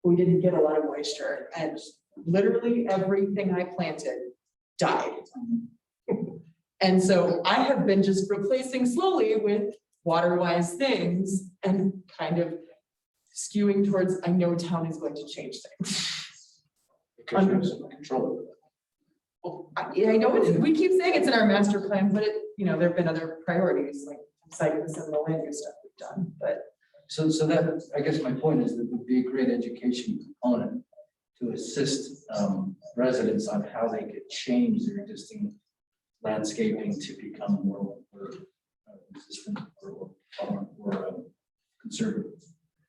We didn't get a lot of moisture and literally everything I planted died. And so I have been just replacing slowly with water-wise things and kind of skewing towards, I know town is going to change things.
Because you're in control of it.
Well, I know we keep saying it's in our master plan, but it, you know, there've been other priorities like citing some of the land use stuff we've done, but.
So that, I guess my point is that would be a great education component to assist residents on how they could change their existing landscaping to become more resistant or conservative.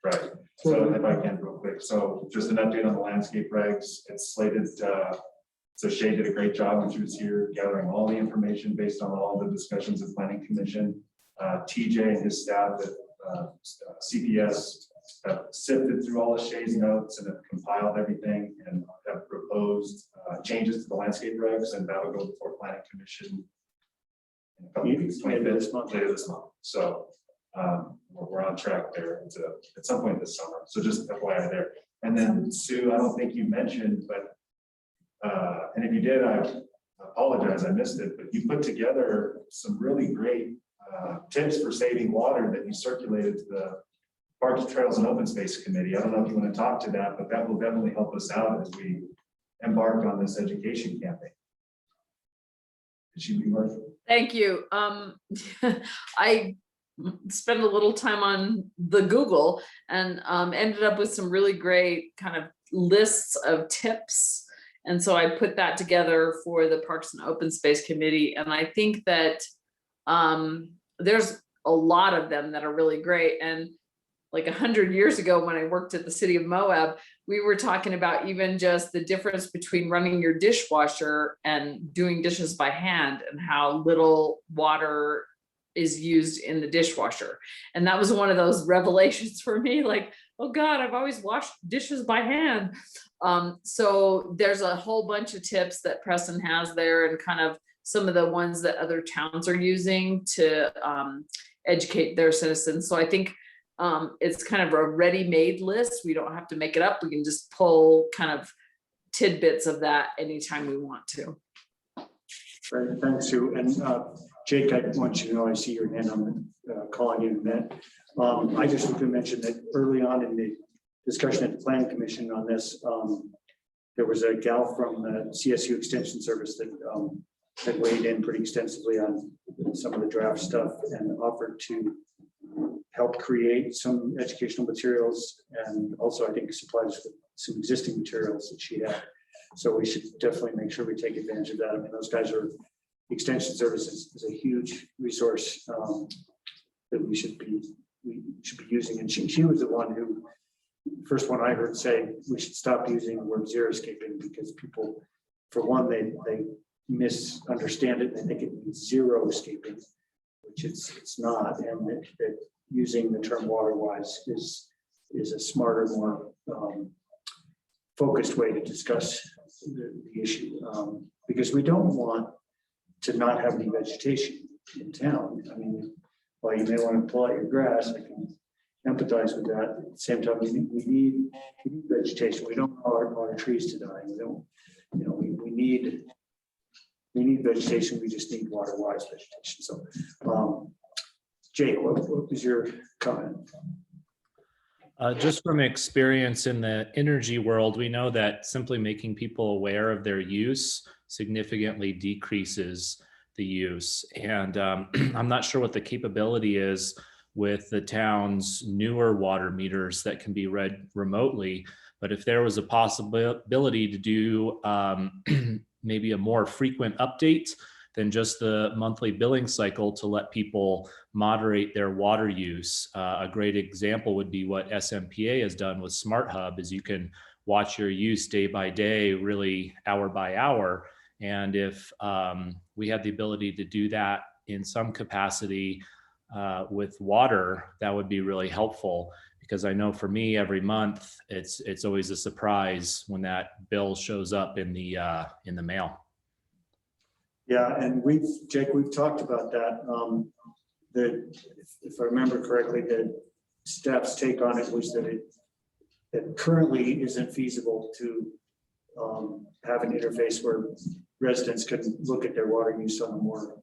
Right, so if I can real quick, so just an update on the landscape regs, it's slated, so Shay did a great job when she was here gathering all the information based on all the discussions of planning commission. TJ and his staff at CPS have sifted through all of Shay's notes and have compiled everything and have proposed changes to the landscape regs, and that'll go before planning commission in a couple of weeks, later this month. So we're on track there at some point this summer. So just FYI there. And then Sue, I don't think you mentioned, but and if you did, I apologize, I missed it, but you put together some really great tips for saving water that you circulated to the Parks, Trails, and Open Space Committee. I don't know if you want to talk to that, but that will definitely help us out as we embark on this education campaign. Did she be worth it?
Thank you. I spent a little time on the Google and ended up with some really great kind of lists of tips. And so I put that together for the Parks and Open Space Committee. And I think that there's a lot of them that are really great. And like 100 years ago, when I worked at the city of Moab, we were talking about even just the difference between running your dishwasher and doing dishes by hand and how little water is used in the dishwasher. And that was one of those revelations for me, like, oh God, I've always washed dishes by hand. So there's a whole bunch of tips that Preston has there and kind of some of the ones that other towns are using to educate their citizens. So I think it's kind of a ready-made list. We don't have to make it up. We can just pull kind of tidbits of that anytime we want to.
Great, thanks, Sue. And Jake, I want you to know, I see your hand on the calling you in a minute. I just want to mention that early on in the discussion at the Planning Commission on this, there was a gal from the CSU Extension Service that had weighed in pretty extensively on some of the draft stuff and offered to help create some educational materials, and also I think supplied us with some existing materials that she had. So we should definitely make sure we take advantage of that. I mean, those guys are, Extension Services is a huge resource that we should be using. And she was the one who, first one I heard say we should stop using the word xeriscaping, because people, for one, they misunderstand it and they think it means zero escaping, which it's not. And that using the term water-wise is a smarter, more focused way to discuss the issue, because we don't want to not have any vegetation in town. I mean, while you may want to pull out your grass, I can empathize with that. At the same time, we need vegetation. We don't want our trees to die. We don't, you know, we need vegetation. We just need water-wise vegetation. So, Jake, what was your comment?
Just from experience in the energy world, we know that simply making people aware of their use significantly decreases the use. And I'm not sure what the capability is with the town's newer water meters that can be read remotely, but if there was a possibility to do maybe a more frequent update than just the monthly billing cycle to let people moderate their water use. A great example would be what SMPA has done with Smart Hub, is you can watch your use day by day, really hour by hour. And if we had the ability to do that in some capacity with water, that would be really helpful, because I know for me, every month, it's always a surprise when that bill shows up in the mail.
Yeah, and Jake, we've talked about that. If I remember correctly, the staff's take on it was that it currently isn't feasible to have an interface where residents could look at their water use on a more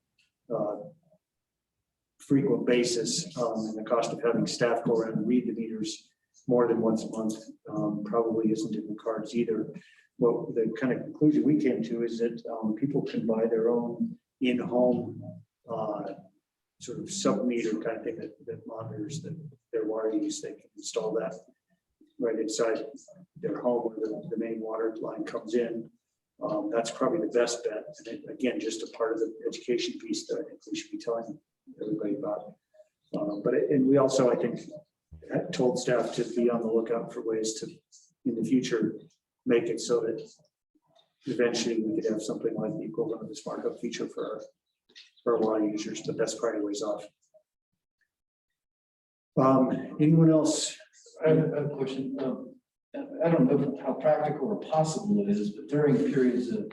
frequent basis, and the cost of having staff go around and read the meters more than once a month probably isn't in the cards either. Well, the kind of conclusion we came to is that people can buy their own in-home sort of sub-meter kind of thing that monitors their water use. They can install that right inside their home where the main water line comes in. That's probably the best bet. And again, just a part of the education piece that I think we should be telling everybody about. And we also, I think, told staff to be on the lookout for ways to, in the future, make it so that eventually we could have something like the equivalent of the smart hub feature for our water users, but that's probably ways off. Anyone else?
I have a question. I don't know how practical or possible it is, but during periods of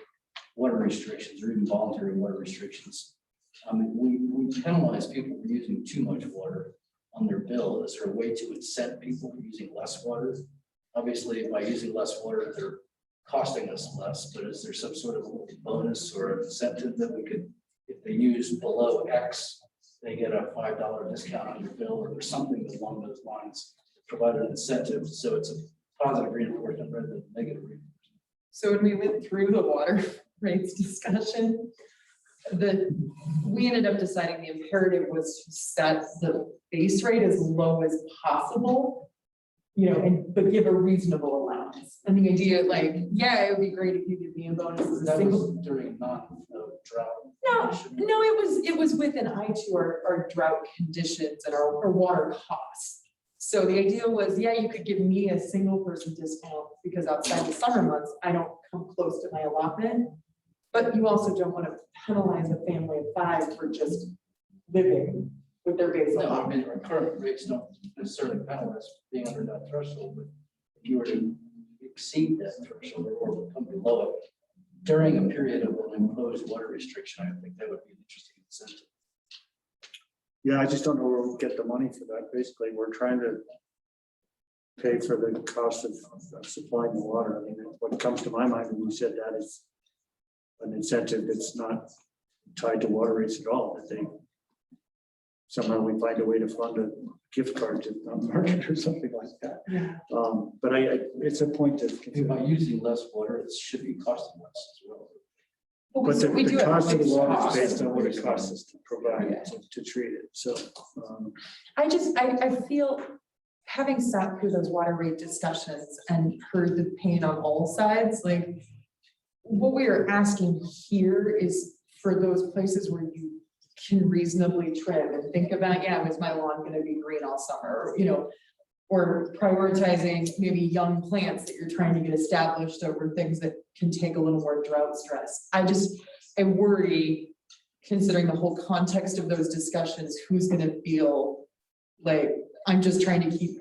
water restrictions or even voluntary water restrictions, we penalize people for using too much water on their bill. Is there a way to incent people for using less water? Obviously, by using less water, they're costing us less, but is there some sort of bonus or incentive that we could, if they use below X, they get a $5 discount on your bill, or there's something along those lines, provide an incentive so it's a positive reinforcement rather than negative reinforcement.
So when we went through the water rates discussion, we ended up deciding the imperative was to set the base rate as low as possible, but give a reasonable allowance. And the idea, like, yeah, it would be great if you give me a bonus as a
That
single.
was during non-drought.
No, it was with an eye to our drought conditions and our water costs. So the idea was, yeah, you could give me a single person discount because outside the summer months, I don't come close to my allotment. But you also don't want to penalize a family of 5 for just living with their base
No, I
allotment.
mean, our current rates don't necessarily penalize being under that threshold, but if you were to exceed that threshold or come below it during a period of an imposed water restriction, I think that would be an interesting incentive.
Yeah, I just don't know where we'll get the money for that. Basically, we're trying to pay for the cost of supplying the water. I mean, what comes to my mind when you said that is an incentive that's not tied to water rates at all, that they somehow we find a way to fund a gift card to a market or something like that.
Yeah.
But it's a point of
By using less water, it should be costing less as well.
But
we
the
do have a
cost of the
fixed
water is
cost.
based on what it costs us to provide
Yeah.
to treat it. So
I feel, having sat through those water rate discussions and heard the pain on all sides, like, what we are asking here is for those places where you can reasonably trim and think about, yeah, is my lawn gonna be green all summer, or prioritizing maybe young plants that you're trying to get established over things that can take a little more drought stress. I worry, considering the whole context of those discussions, who's gonna feel like, I'm just trying to keep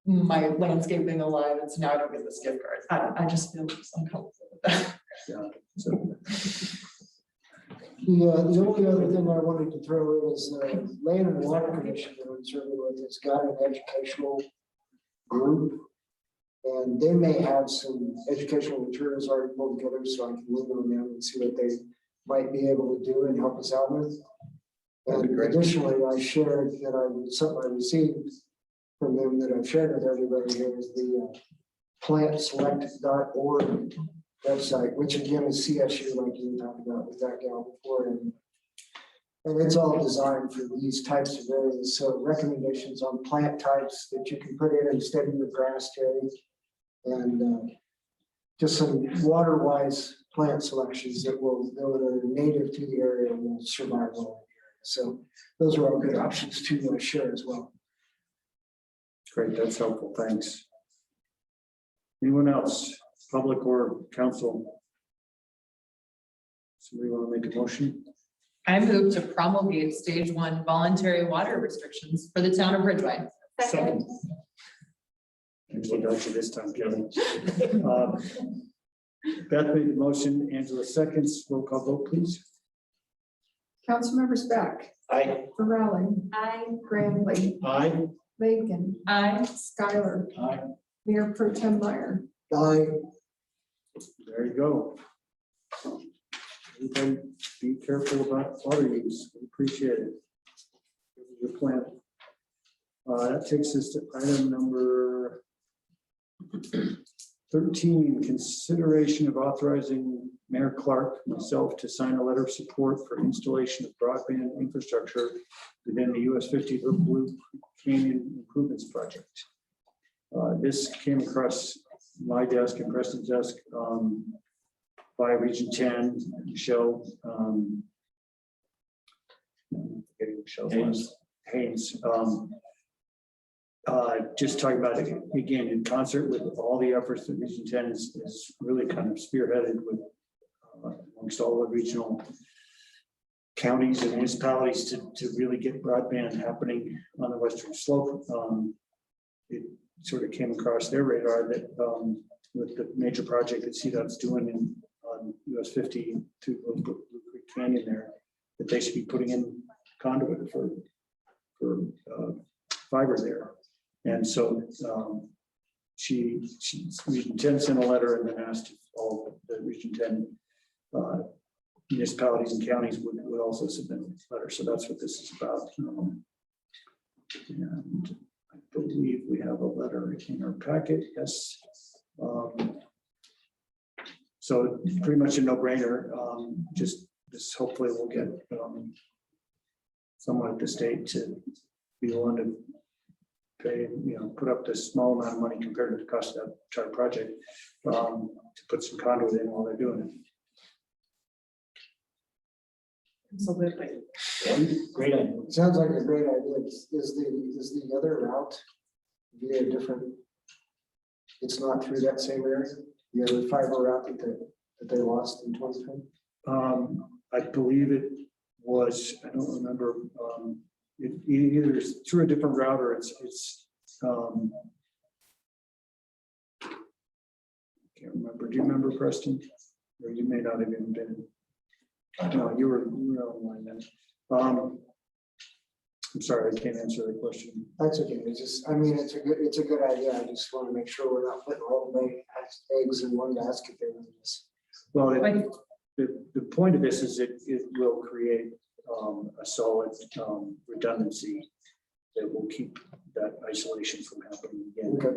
my landscaping alive, and so now I don't get this gift card. I just feel uncomfortable with that.
yeah. So
The only other thing I wanted to throw in is the Land and Water Commission that I'm serving with has got an educational group. And they may have some educational materials already pulled together, so I can link on them and see what they might be able to do and help us out with. And additionally, I shared that something I received from them that I've shared with everybody here is the plantselect.org website, which again is CSU, like you were talking about with that gal before. And it's all designed for these types of areas. So recommendations on plant types that you can put in instead of your grass area, and just some water-wise plant selections that are native to the area and will survive all the area. So those are all good options to share as well.
great, that's helpful. Thanks. Anyone else, public or council? Somebody want to make a motion?
I move to promulgate stage 1 voluntary water restrictions for the town of Ridgway.
Second.
Actually, got you this time, Kevin. Beth made the motion, Angela seconds, roll call vote, please.
Councilmembers Beck,
Aye.
Farrelly,
Aye.
Graham,
Aye.
Lakin,
Aye.
Skylar,
Aye.
Mayor Pro Tem Meyer.
Aye.
There you go. Everybody be careful about water use. We appreciate it. This is your plan. That takes us to item number 13, consideration of authorizing Mayor Clark, myself, to sign a letter of support for installation of broadband infrastructure within the US 50 Blue Canyon Improvements Project. This came across my desk and Preston's desk by Region 10, Michelle. Haynes. Just talking about it again in concert with all the efforts that Region 10 is really kind of spearheaded with amongst all the regional counties and municipalities to really get broadband happening on the western slope. It sort of came across their radar that with the major project that CDOT's doing on US 50 to Blue Creek Canyon there, that they should be putting in conduit for fiber there. And so she Region 10 sent a letter and then asked if all the Region 10 municipalities and counties would also submit a letter. So that's what this is about. And I believe we have a letter in our packet. Yes. So pretty much a no-brainer. Just hopefully we'll get someone at the state to be willing to pay, put up this small amount of money compared to the cost of that entire project to put some conduit in while they're doing it.
Absolutely.
Great idea. Sounds like a great idea. Is the other route via different? It's not through that same area. The other fiber route that they lost in 2020.
I believe it was. I don't remember. It either is through a different route or it's. Can't remember. Do you remember, Preston? Or you may not have even been. No, you were online then. I'm sorry, I can't answer the question.
That's okay. It's a good idea. I just want to make sure we're not putting all the eggs in one basket there.
Well, the point of this is it will create a solid redundancy that will keep that isolation from happening again.
Okay.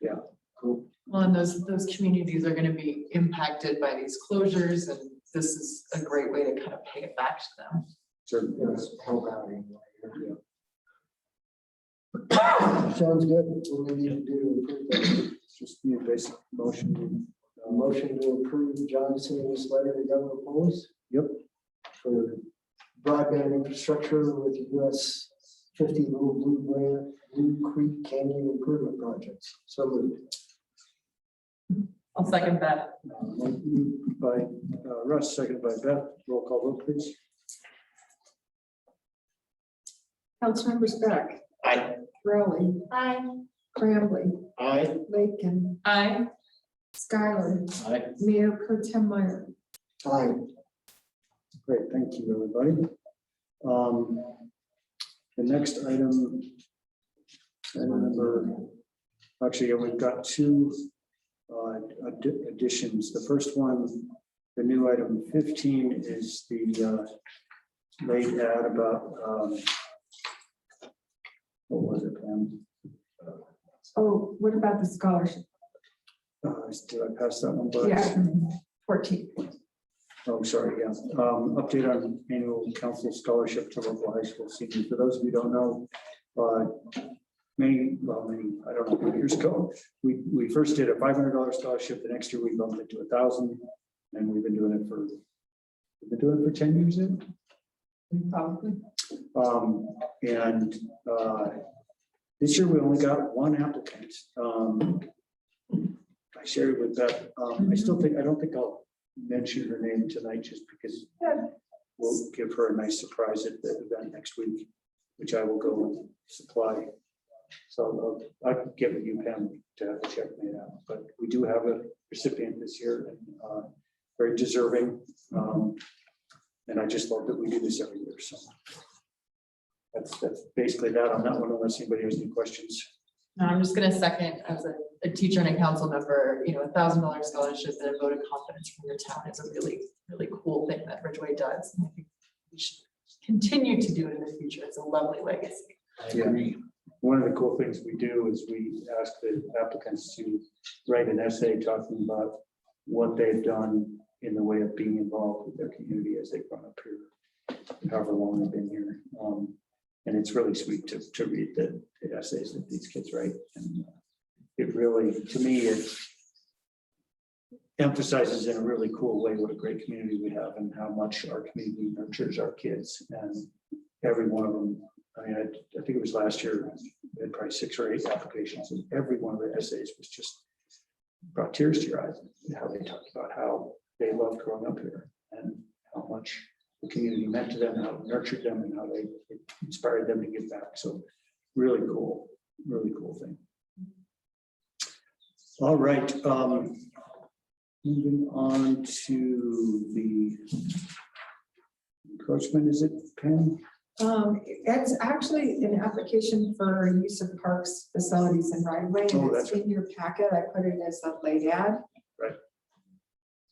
Yeah. Cool.
Well, and those communities are going to be impacted by these closures, and this is a great way to kind of pay it back to them.
Certainly.
Yes, help out anyway. Yeah. Sounds good. What do we need to do to approve that?
Just be a basic motion.
Motion to approve John Singh's letter to Governor Polis.
Yep.
For broadband infrastructure with the US 50 Blue Creek Canyon Improvement Projects. So moved.
I'll second that.
Moved by Russ, seconded by Beth. Roll call vote, please.
Councilmembers Beck,
Aye.
Rowley,
Aye.
Graham,
Aye.
Lakin,
Aye.
Skylar,
Aye.
Mayor Pro Tem Meyer.
Aye.
Great, thank you, everybody. The next item, actually, we've got two additions. The first one, the new item 15 is the late ad about, what was it, Pam?
Oh, what about the scholarship?
Did I pass that one by?
Yeah, 14.
Oh, sorry, yeah. Update on annual council scholarship to local high school seniors. For those of you who don't know, many, I don't know, how many years ago, we first did a $500 scholarship. The next year we bumped it to 1,000, and we've been doing it for 10 years now.
Probably.
And this year we only got one applicant. I shared it with Beth. I don't think I'll mention her name tonight just because we'll give her a nice surprise at the event next week, which I will go and supply. So I can get with you, Pam, to have a check made out, but we do have a recipient this year and very deserving. And I just love that we do this every year. So that's basically that on that one, unless anybody has any questions.
No, I'm just gonna second as a teacher and a council member, you know, $1,000 scholarship and a vote of confidence from your town is a really, really cool thing that Ridgway does. And I think we should continue to do it in the future. It's a lovely legacy.
Yeah. One of the cool things we do is we ask the applicants to write an essay talking about what they've done in the way of being involved with their community as they've grown up here, however long they've been here. And it's really sweet to read the essays that these kids write. And it really, to me, it emphasizes in a really cool way what a great community we have and how much our community nurtures our kids. And every one of them, I mean, I think it was last year, we had probably 6 or 8 applications, and every one of the essays was just brought tears to your eyes. How they talked about how they loved growing up here and how much the community meant to them, how it nurtured them, and how it inspired them to give back. So really cool thing. All right, moving on to the encroachment, is it, Pam?
It's actually an application for use of parks, facilities, and right of way.
Oh,
And
that's
it's in your packet. I put it as a late ad.
Right.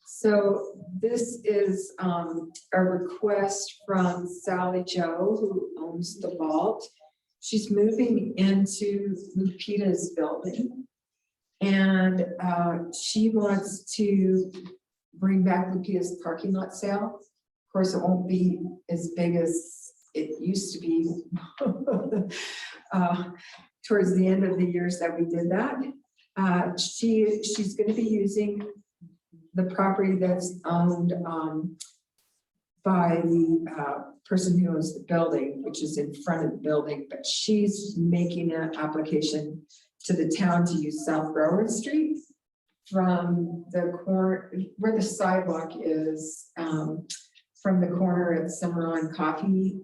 So this is a request from Sally Joe, who owns the vault. She's moving into Lupita's building. And she wants to bring back Lupita's parking lot sale. Of course, it won't be as big as it used to be towards the end of the years that we did that. She's going to be using the property that's owned by the person who owns the building, which is in front of the building, but she's making an application to the town to use South Railroad Street from the corner where the sidewalk is, from the corner at Cimarron Coffee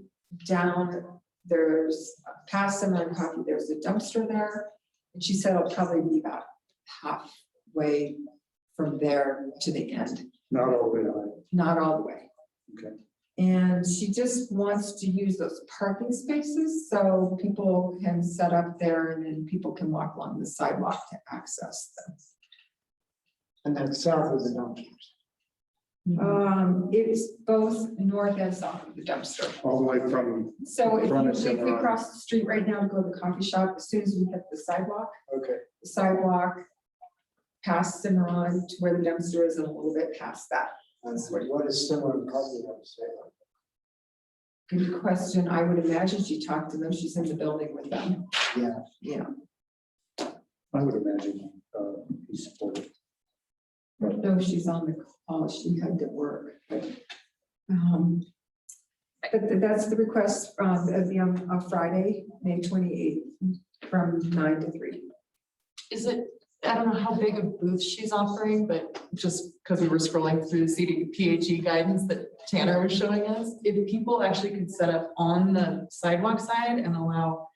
down. There's past Cimarron Coffee, there's a dumpster there, and she said it'll probably be about halfway from there to the end.
Not all the way on.
Not all the way.
Okay.
And she just wants to use those parking spaces so people can set up there and then people can walk along the sidewalk to access them.
And that's south of the dumpsters.
It's both north and south of the dumpster.
All the way from,
So if
Front
you
of
if we
Cimarron.
cross the street right now to go to the coffee shop, as soon as we hit the sidewalk,
Okay.
past Cimarron to where the dumpster is and a little bit past that.
That's what is similar to Coffee have to say?
Good question. I would imagine she talked to them. She's in the building with them.
Yeah.
Yeah.
I would imagine, he's supportive.
I don't know if she's on the call. She had to work, but that's the request from on Friday, May 28th, from 9 to 3.
Is it, I don't know how big of booth she's offering, but just because we were scrolling through the CDPHE guidance that Tanner was showing us, if people actually could set up on the sidewalk side and allow,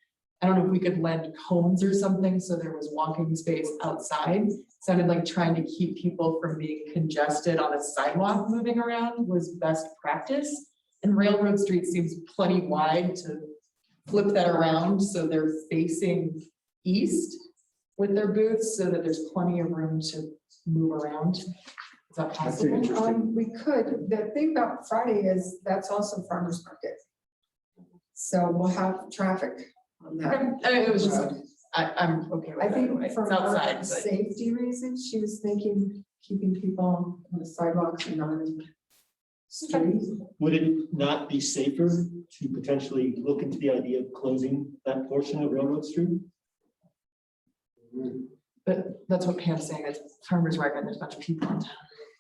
I don't know if we could lend cones or something so there was walking space outside. Sounded like trying to keep people from being congested on a sidewalk moving around was best practice. And Railroad Street seems plenty wide to flip that around so they're facing east with their booths so that there's plenty of room to move around. Is that possible?
interesting.
We could. The thing about Friday is that's also farmer's market. So we'll have traffic on that.
It was just, I'm okay with
I
that.
think
anyway.
for
It's outside, but
safety reasons, she was thinking keeping people on the sidewalks and not in the street.
Would it not be safer to potentially look into the idea of closing that portion of Railroad Street?
but that's what Pam's saying, it's farmer's market, there's a bunch of people in town.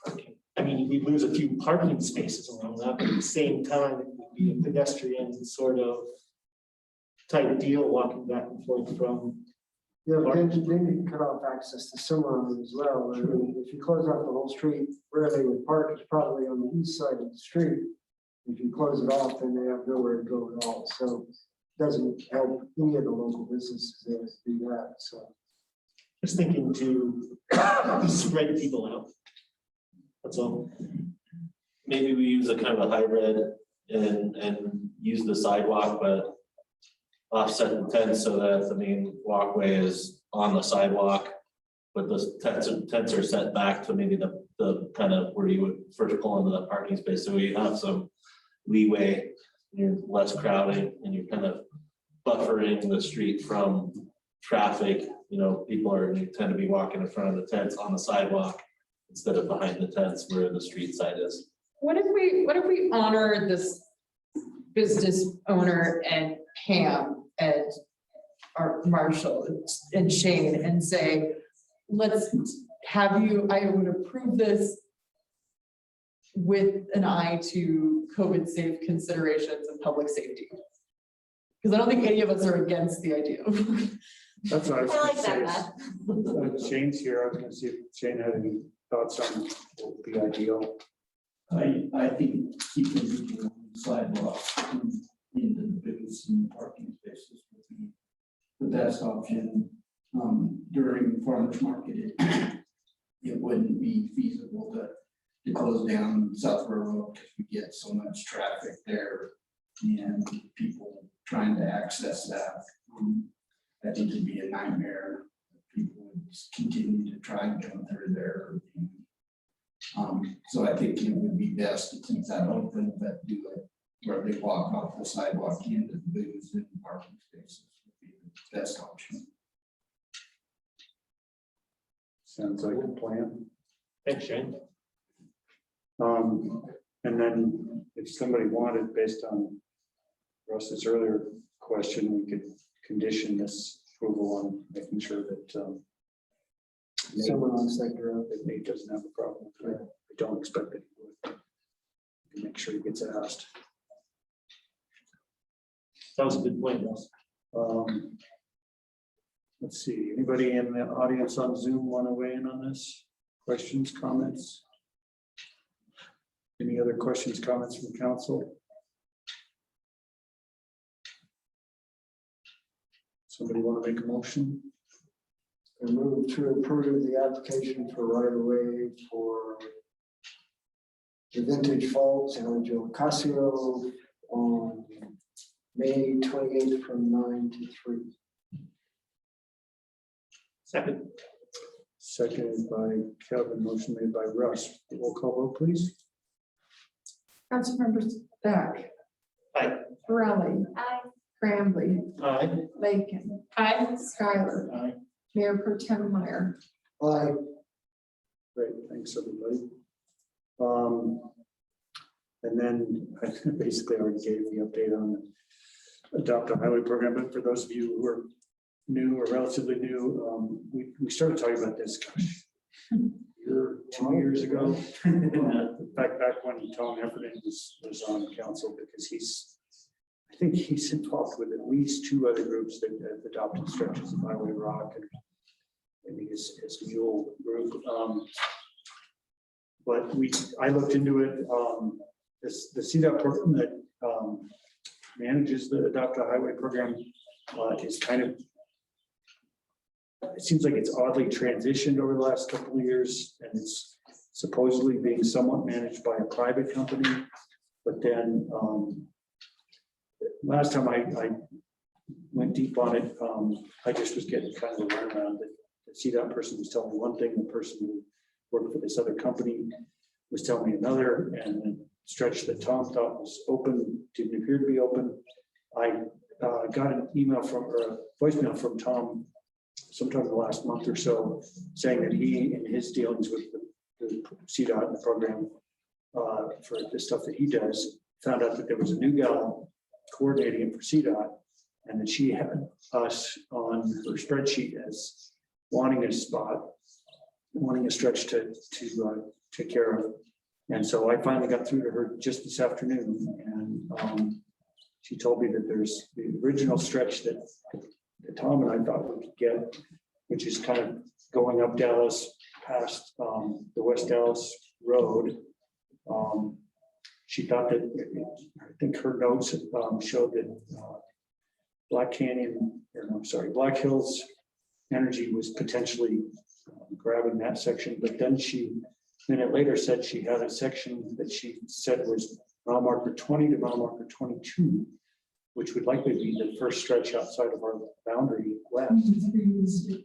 Okay. I mean, we lose a few parking spaces along that, but at the same time, it would be a pedestrian sort of type deal walking back and forth from.
Yeah, but then you cut off access to Cimarron as well. I mean, if you close off the whole street, where they would park is probably on the east side of the street. If you close it off, then they have nowhere to go at all. So it doesn't help any of the local businesses there to do that. So
Just thinking to spread people out. That's all.
Maybe we use a kind of a hybrid and use the sidewalk, but offset the tents so that the main walkway is on the sidewalk. But the tents are set back to maybe the kind of where you would first pull into the parking space. So you have some leeway, you're less crowded and you're kind of buffering the street from traffic. You know, people tend to be walking in front of the tents on the sidewalk instead of behind the tents where the street side is.
What if we honor this business owner and Pam and our Marshall and Shane and say, let's have you, I would approve this with an eye to COVID safe considerations and public safety. Because I don't think any of us are against the idea.
That's what I was
I like
gonna
that,
say. Shane's here. I was gonna see if Shane had any thoughts on what would be ideal.
I think keeping people on the sidewalk into the booths and parking spaces would be the best option. During farmers market, it wouldn't be feasible to close down South Road because we get so much traffic there and people trying to access that. I think it'd be a nightmare. People would just continue to try and come through there. So I think it would be best to keep that open, but do it where they walk off the sidewalk into the booths and parking spaces would be the best option.
Sounds like a plan.
Thanks, Shane.
And then if somebody wanted, based on Russ's earlier question, we could condition this approval on making sure that
someone on site directly.
that Nate doesn't have a problem with it. I don't expect that he would. We can make sure he gets asked.
That was a good point, Ross.
Let's see, anybody in the audience on Zoom want to weigh in on this? Questions, comments? Any other questions, comments from council? Somebody want to make a motion?
I move to approve the application for right of way for the Vintage Falls and Angel Casio on May 28th from 9 to 3.
Second.
Seconded by Kevin, motion made by Russ. Roll call vote, please.
Councilmember Stack.
Aye.
Borelli.
Aye.
Crambley.
Aye.
Lakin.
Aye.
Skylar.
Aye.
Mayor Pro Tem Meyer.
Aye.
Great, thanks, everybody. And then I basically already gave the update on the Adopt a Highway program, but for those of you who are new or relatively new, we started talking about this, gosh, 2 years ago. Back when Tom Heffernan was on council, because I think he's involved with at least 2 other groups that have adopted stretches of highway rock and his mule group. But I looked into it. The CDOT program that manages the Adopt a Highway program is kind of, it seems like it's oddly transitioned over the last couple of years, and it's supposedly being somewhat managed by a private company. But then last time I went deep on it, I just was getting kind of a runaround. The CDOT person was telling me one thing, the person who worked for this other company was telling me another, and the stretch that Tom thought was open didn't appear to be open. I got an email or a voicemail from Tom sometime in the last month or so, saying that he, in his dealings with the CDOT and the program for the stuff that he does, found out that there was a new gal coordinating it for CDOT, and that she had us on her spreadsheet as wanting a spot, wanting a stretch to take care of. And so I finally got through to her just this afternoon, and she told me that there's the original stretch that Tom and I thought we could get, which is kind of going up Dallas past the West Dallas Road. she thought that, I think her notes showed that Black Hills Energy was potentially grabbing that section, but then she, a minute later, said she had a section that she said was mile marker 20 to mile marker 22, which would likely be the first stretch outside of our boundary west.
23 is at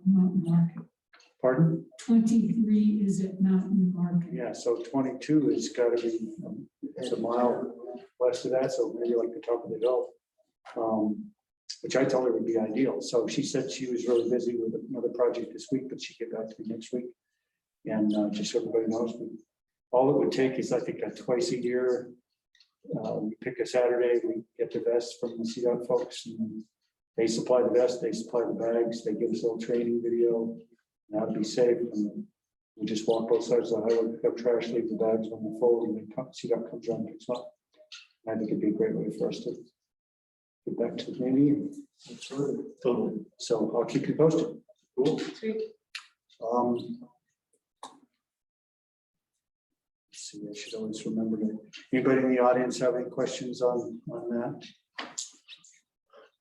Mountain Market.
Pardon?
23 is at Mountain Market.
Yeah, so 22 has got to be, it's a mile west of that, so maybe like the top of the hill, which I told her would be ideal. So she said she was really busy with another project this week, but she'd get back to me next week. And just so everybody knows, all it would take is, I think, twice a year. We pick a Saturday, we get the vests from the CDOT folks, and they supply the vest, they supply the bags, they give us a little training video, and how to be safe. And we just walk both sides of the highway, pick up trash, leave the bags when they're full, and then CDOT comes around and picks them up. And I think it'd be a great way for us to get back to the community.
Totally.
So I'll keep you posted.
Cool.
Sweet.
Let's see, I should always remember to. Anybody in the audience have any questions on that?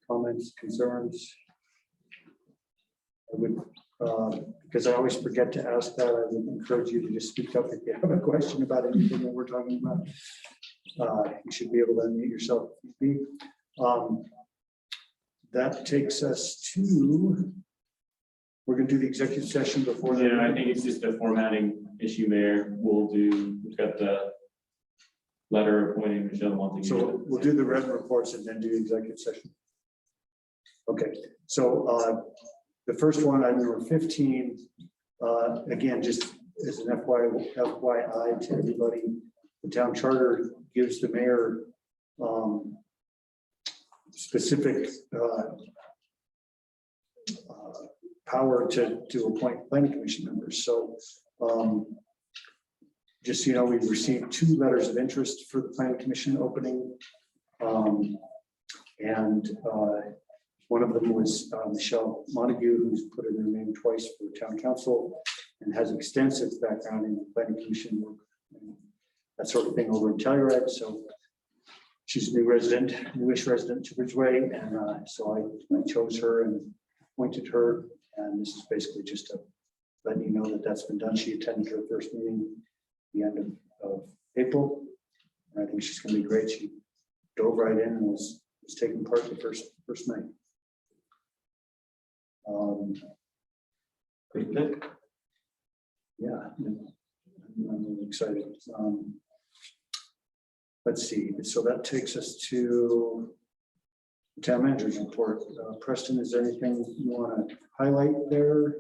Comments, concerns? I would, because I always forget to ask that, I would encourage you to just speak up if you have a question about anything that we're talking about. You should be able to unmute yourself if you be. That takes us to, we're going to do the executive session before that.
Yeah, I think it's just a formatting issue there. We've got the letter appointing Michelle Montague.
So we'll do the red reports and then do the executive session. Okay, so the first one, item number 15, again, just as an FYI to everybody, the town charter gives the mayor specific power to appoint planning commission members. So just so you know, we've received 2 letters of interest for the planning commission opening. And one of them was Michelle Montague, who's put in her name twice for town council and has extensive background in planning commission work, and that sort of thing over in Telluride. So she's a newish resident to Ridgway, and so I chose her and appointed her. And this is basically just to let you know that that's been done. She attended her first meeting at the end of April. And I think she's going to be great. She dove right in and was taking part the first night.
Great pick.
Yeah, I'm really excited. Let's see. So that takes us to the town manager's report. Preston, is there anything you want to highlight there?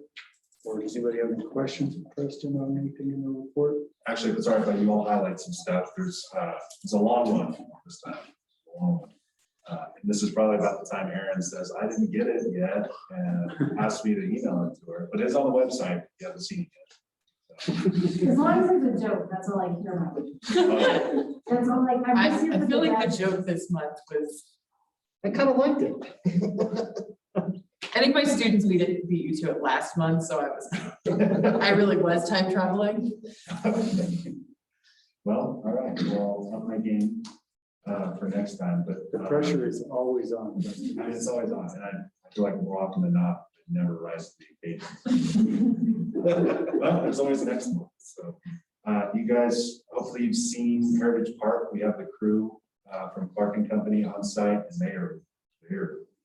Or does anybody have any questions, Preston, on anything in the report?
Actually, if it's all right, but you all highlight some stuff. There's a long one this time. And this is probably about the time Erin says, I didn't get it yet, and asked me to email it to her, but it's on the website. You haven't seen it yet.
As long as it's a joke, that's all I care about. That's all like,
I feel like the joke this month was,
I kind of liked it.
I think my students beat you to it last month, so I really was time traveling.
Well, all right, well, I'll up my game for next time, but
The pressure is always on.
it's always on, and I feel like more often than not, it never rises to the occasion. Well, there's always the next one. So you guys, hopefully you've seen Heritage Park. We have the crew from Clark and Company on site, and they're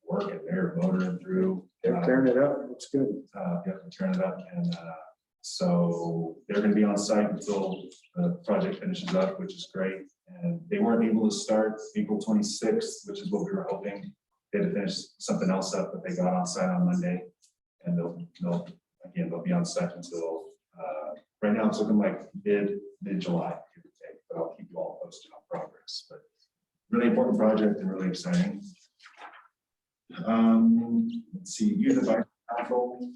working, they're motoring through.
They're tearing it up. It's good.
Yeah, tearing it up, and so they're going to be on site until the project finishes up, which is great. And they weren't able to start April 26th, which is what we were hoping. They had to finish something else up, but they got on site on Monday, and they'll be on site until right now it's looking like mid-July, give or take, but I'll keep you all posted on progress. But really important project and really exciting. Let's see, Youth Advisory Council,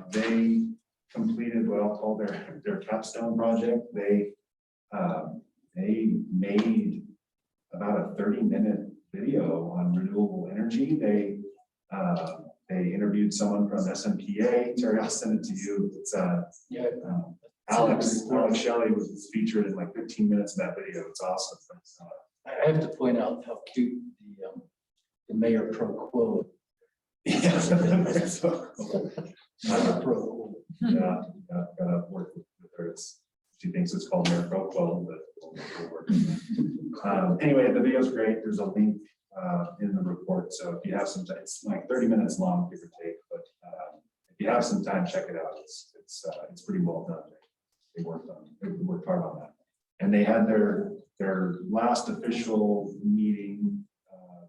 they completed what I'll call their capstone project. They made about a 30-minute video on renewable energy. They interviewed someone from SMPA. Terry, I'll send it to you. It's Alex Shelley was featured in like 15 minutes in that video. It's awesome.
I have to point out how cute the mayor pro quo.
Yes.
Mayor pro quo.
Yeah, gotta work with her. She thinks it's called Mayor Pro Quo, but we'll work on that. Anyway, the video's great. There's a link in the report. So if you have some time, it's like 30 minutes long, give or take, but if you have some time, check it out. It's pretty well done. They worked hard on that. And they had their last official meeting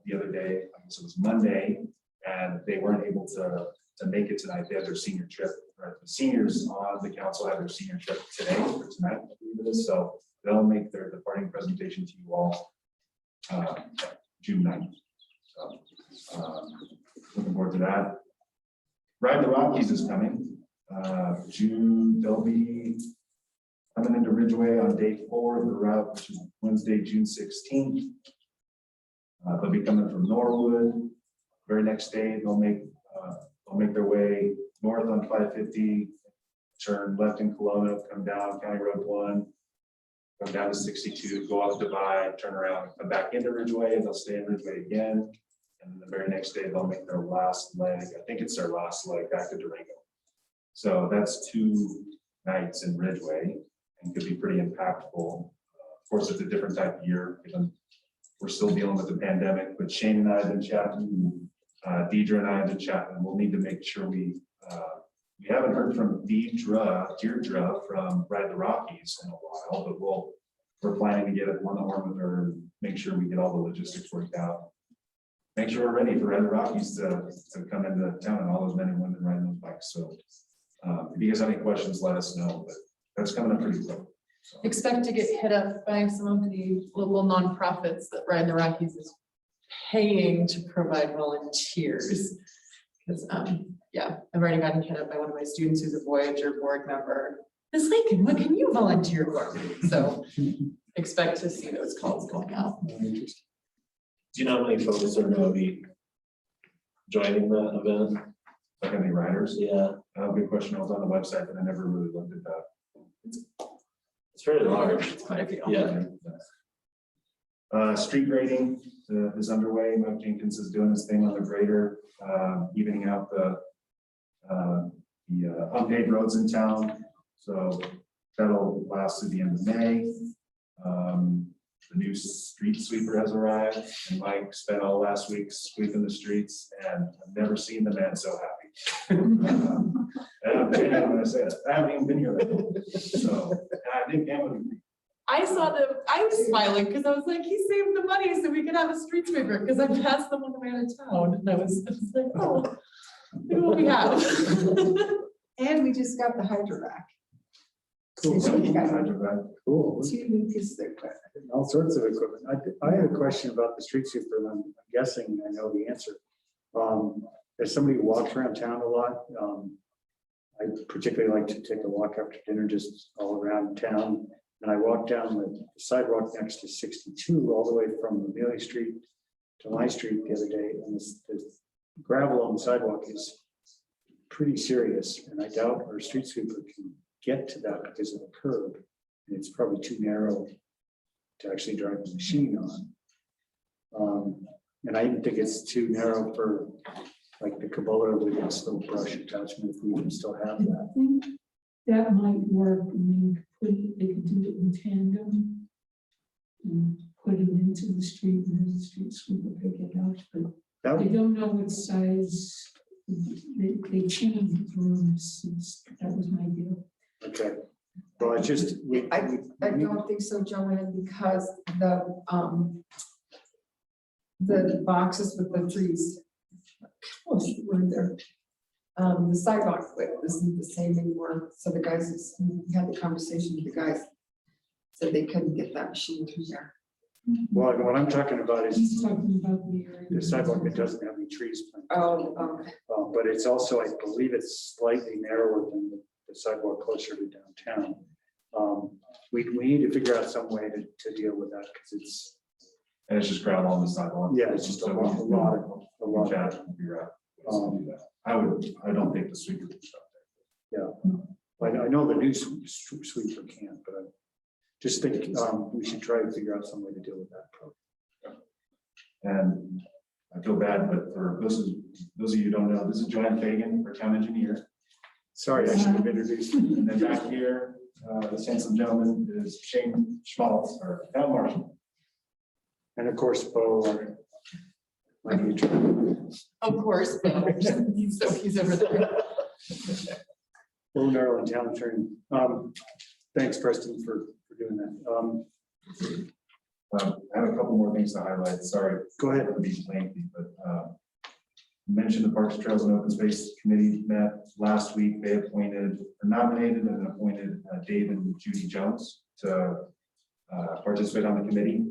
the other day. I guess it was Monday, and they weren't able to make it tonight. They had their senior trip. Right? The seniors on the council had their senior trip today or tonight, I believe it is. So they'll make their departing presentation to you all June 9th. So looking forward to that. Ride the Rockies is coming. June, they'll be coming into Ridgway on day 4 of the route, which is Wednesday, June 16th. They'll be coming from Norwood. Very next day, they'll make their way north on 550, turn left in Kelowna, come down County Road 1, come down to 62, go off Divide, turn around, come back into Ridgway, and they'll stay in Ridgway again. And then the very next day, they'll make their last leg. I think it's their last leg back to Durango. So that's 2 nights in Ridgway and could be pretty impactful. Of course, it's a different type of year, given we're still dealing with the pandemic, but Shane and I have been chatting, Deidre and I have been chatting, and we'll need to make sure we haven't heard from Deirdre from Ride the Rockies in a while, but we're planning to get one on with her and make sure we get all the logistics worked out. Make sure we're ready for Ride the Rockies to come into town and all those men and women riding those bikes. So if you guys have any questions, let us know, but that's coming up pretty quick. So.
Expect to get hit up by some of the local nonprofits that Ride the Rockies is paying to provide volunteers. Because yeah, I've already gotten hit up by one of my students who's a Voyager board member. Ms. Lincoln, what can you volunteer for? So expect to see those calls going out.
Do you know how many folks are going to be joining that event?
Like any riders?
Yeah.
Good question. I was on the website, but I never really looked at that.
It's very large.
It's quite a few.
Yeah. Street grading is underway. Mike Jenkins is doing his thing on the grader, evening out the unpaved roads in town. So that'll last through the end of May. The new street sweeper has arrived, and Mike spent all last week sweeping the streets, and I've never seen the man so happy. And I'm genuine when I say that. I haven't even been here that long. So I think Pam would agree.
I was smiling because I was like, he saved the money so we could have a street sweeper because I passed them on the way out of town. And I was like, oh, look at what we have.
And we just got the hydro vac.
Cool.
So we got
Cool.
2 new pieces of equipment.
All sorts of equipment. I had a question about the street sweeper, and I'm guessing I know the answer. As somebody who walks around town a lot, I particularly like to take a walk after dinner, just all around town. And I walked down the sidewalk next to 62, all the way from Amelia Street to my street the other day, and the gravel on the sidewalk is pretty serious, and I doubt our street sweeper can get to that because of the curb, and it's probably too narrow to actually drive the machine on. And I even think it's too narrow for like the Kubota with its little brush attachment, if we even still have that.
I think that might work, and they could do it in tandem and put it into the street, and then the street sweeper pick it up, but I don't know what size. They changed rooms since that was my deal.
Okay. Well, it's just
I don't think so, Joanne, because the boxes with the trees. What's the word there? The sidewalk width isn't the same anymore. So the guys, we had the conversation with the guys, said they couldn't get that machine through there.
well, what I'm talking about is
He's talking about the area.
the sidewalk that doesn't have any trees planted.
Oh, okay.
But it's also, I believe it's slightly narrower than the sidewalk closer to downtown. We need to figure out some way to deal with that because it's.
And it's just gravel on the sidewalk.
Yeah, it's just a lot.
Chat and figure out ways to do that. I don't think the sweeper would stop there.
Yeah. I know the new sweeper can't, but I just think we should try to figure out some way to deal with that problem.
And I feel bad, but for those of you who don't know, this is Joanne Fagan, our town engineer.
Sorry, I should have introduced you.
And then back here, this handsome gentleman is Shane Schmaltz, our town marshal.
And of course, Bo, my future.
Of course, so he's over there.
Bo Maryland town attorney. Thanks, Preston, for doing that.
I have a couple more things to highlight. Sorry.
Go ahead.
To be lengthy, but mentioned the Parks, Trails, and Open Space Committee met last week. They appointed, or nominated, and appointed Dave and Judy Jones to participate on the committee.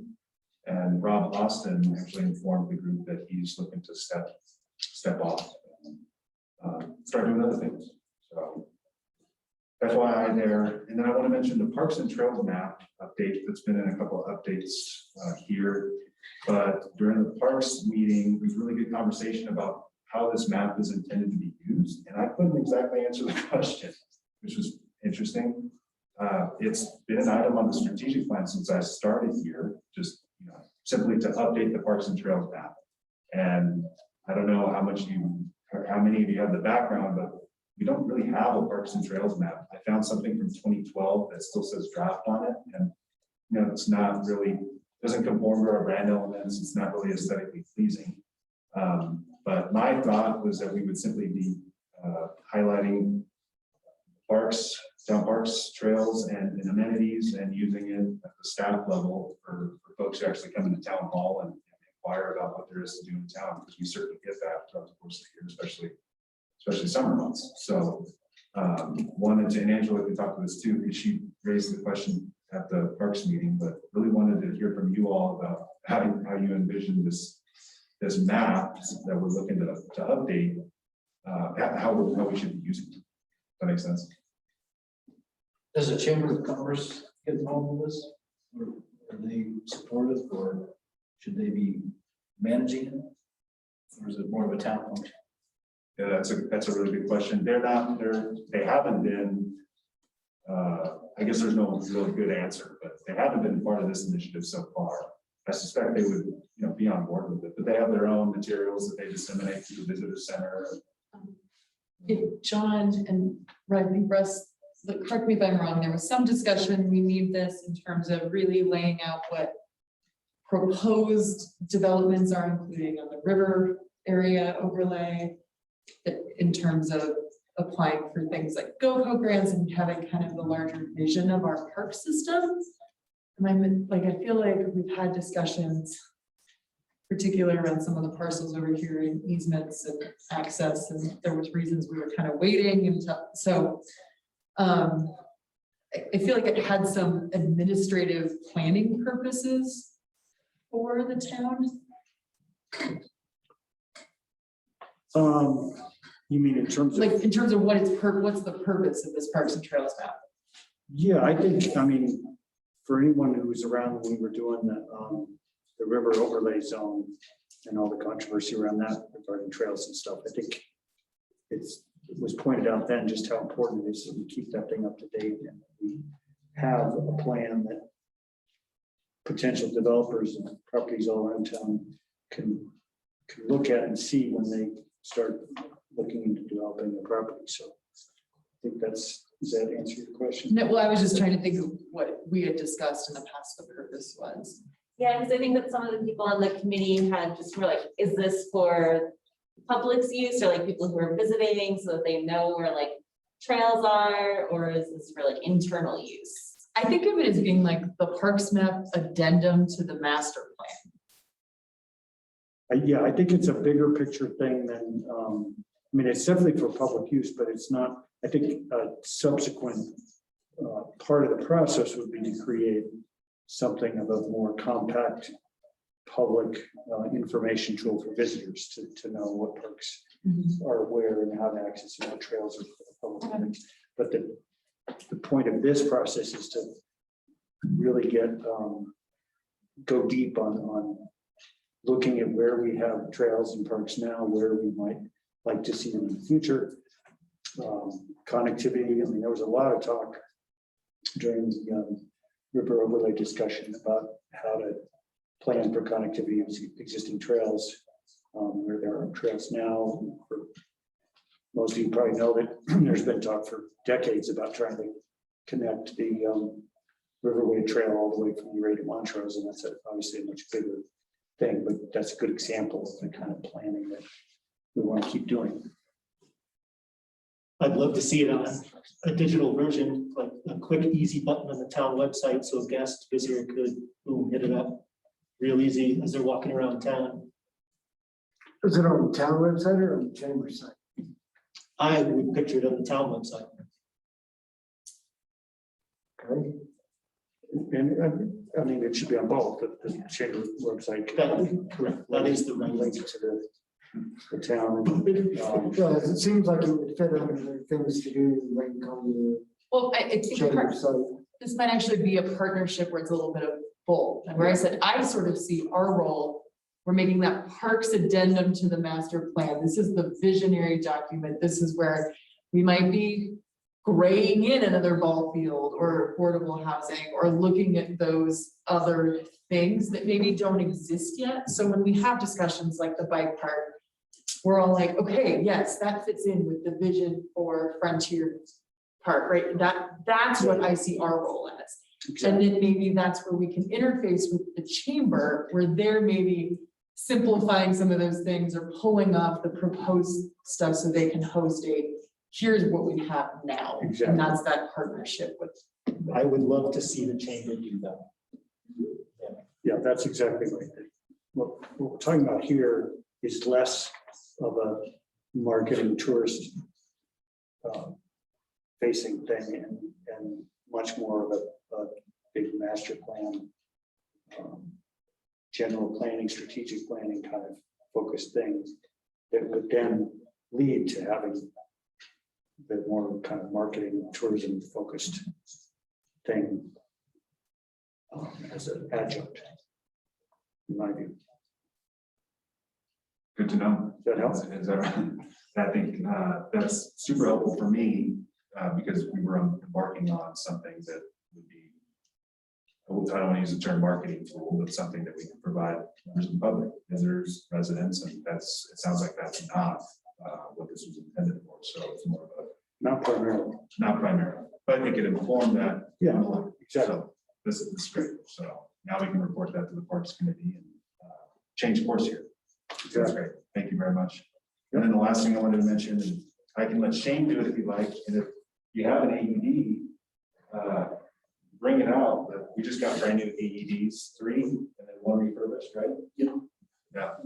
And Rob Austin actually informed the group that he's looking to step off and start doing other things. So FYI there. And then I want to mention the Parks and Trails map update that's been in a couple of updates here. But during the Parks meeting, we really good conversation about how this map is intended to be used. And I couldn't exactly answer the question, which was interesting. It's been an item on the strategic plan since I started here, just simply to update the Parks and Trails map. And I don't know how many of you have the background, but we don't really have a Parks and Trails map. I found something from 2012 that still says draft on it. And it's not really, doesn't conform to our brand elements. It's not really aesthetically pleasing. But my thought was that we would simply be highlighting parks, town parks, trails, and amenities, and using it at the staff level for folks who actually come into town hall and inquire about what there is to do in town, because we certainly get that throughout the course of the year, especially summer months. So wanted to, and Angela could talk to this too, because she raised the question at the Parks meeting, but really wanted to hear from you all about how you envision this map that we're looking to update, how we should be using it. Does that make sense?
Does the Chamber of Commerce get involved with this? Or are they supportive, or should they be managing it? Or is it more of a town function?
Yeah, that's a really good question. They haven't been, I guess there's no real good answer, but they haven't been part of this initiative so far. I suspect they would, be on board with it, but they have their own materials that they disseminate through the visitor center.
If John and Russ, correct me if I'm wrong, there was some discussion, we need this in terms of really laying out what proposed developments are including on the river area overlay, in terms of applying for things like GoCo grants and having kind of the larger vision of our park system. And I feel like we've had discussions, particularly around some of the parcels over here in easements and access, and there was reasons we were kind of waiting until, so I feel like it had some administrative planning purposes for the town.
You mean in terms of,
in terms of what's the purpose of this Parks and Trails map?
yeah, I think, for anyone who was around when we were doing the river overlay zone and all the controversy around that regarding trails and stuff, I think it was pointed out then just how important it is that we keep that thing up to date and we have a plan that potential developers and properties all around town can look at and see when they start looking into developing the property. So I think does that answer your question?
No, well, I was just trying to think of what we had discussed in the past, the purpose was.
Yeah, because I think that some of the people on the committee had just were like, is this for public's use or like people who are visiting so that they know where like trails are, or is this for like internal use?
I think of it as being like the parks map addendum to the master plan.
Yeah, I think it's a bigger picture thing than, it's definitely for public use, but it's not, I think a subsequent part of the process would be to create something of a more compact public information tool for visitors to know what parks are where and how to access and what trails are for the public. But the point of this process is to really go deep on looking at where we have trails and parks now, where we might like to see them in the future, Connectivity, I mean, there was a lot of talk during the river overlay discussion about how to plan for connectivity of existing trails, where there are trails now. Most of you probably know that there's been talk for decades about trying to connect the Riverway Trail all the way from Uray to Montrose, and that's obviously a much bigger thing, but that's a good example of the kind of planning that we want to keep doing.
I'd love to see it on a digital version, like a quick, easy button on the town website, so a guest visitor could boom, hit it up real easy as they're walking around town.
Is it on the town website or on the chamber site?
I would picture it on the town website.
Okay.
And I mean, it should be on both, the chamber website.
Correct, that is the right
link
link.
to the town.
Well, it seems like it would fit under the things to do, like on the
Well, I think
chamber site.
this might actually be a partnership where it's a little bit of both. And where I said, I sort of see our role, we're making that parks addendum to the master plan. This is the visionary document. This is where we might be graying in another ball field or affordable housing, or looking at those other things that maybe don't exist yet. So when we have discussions like the bike park, we're all like, okay, yes, that fits in with the vision for Frontier Park, right? That's what I see our role as. And then maybe that's where we can interface with the chamber, where they're maybe simplifying some of those things or pulling off the proposed stuff so they can host here's what we have now.
Exactly.
And that's that partnership with.
I would love to see the chamber do that.
Yeah, that's exactly right. What we're talking about here is less of a marketing tourist facing thing and much more of a big master plan, general planning, strategic planning kind of focused things that would then lead to having the more kind of marketing tourism focused thing as an adjunct, in my view.
Good to know.
That helps.
Is that right? I think that's super helpful for me because we were embarking on something that would be, I don't want to use the term marketing tool, but something that we can provide members of the public, visitors, residents, and it sounds like that's not what this was intended for. So it's more of a
Not primarily.
Not primarily, but I think it informed that.
Yeah, exactly.
So this is great. So now we can report that to the Parks Committee and change course here. So that's great. Thank you very much. And then the last thing I wanted to mention, and I can let Shane do it if you like, and if you have an AED, bring it out. But we just got brand new AEDs, 3, and then 1 refurbished, right? Yeah,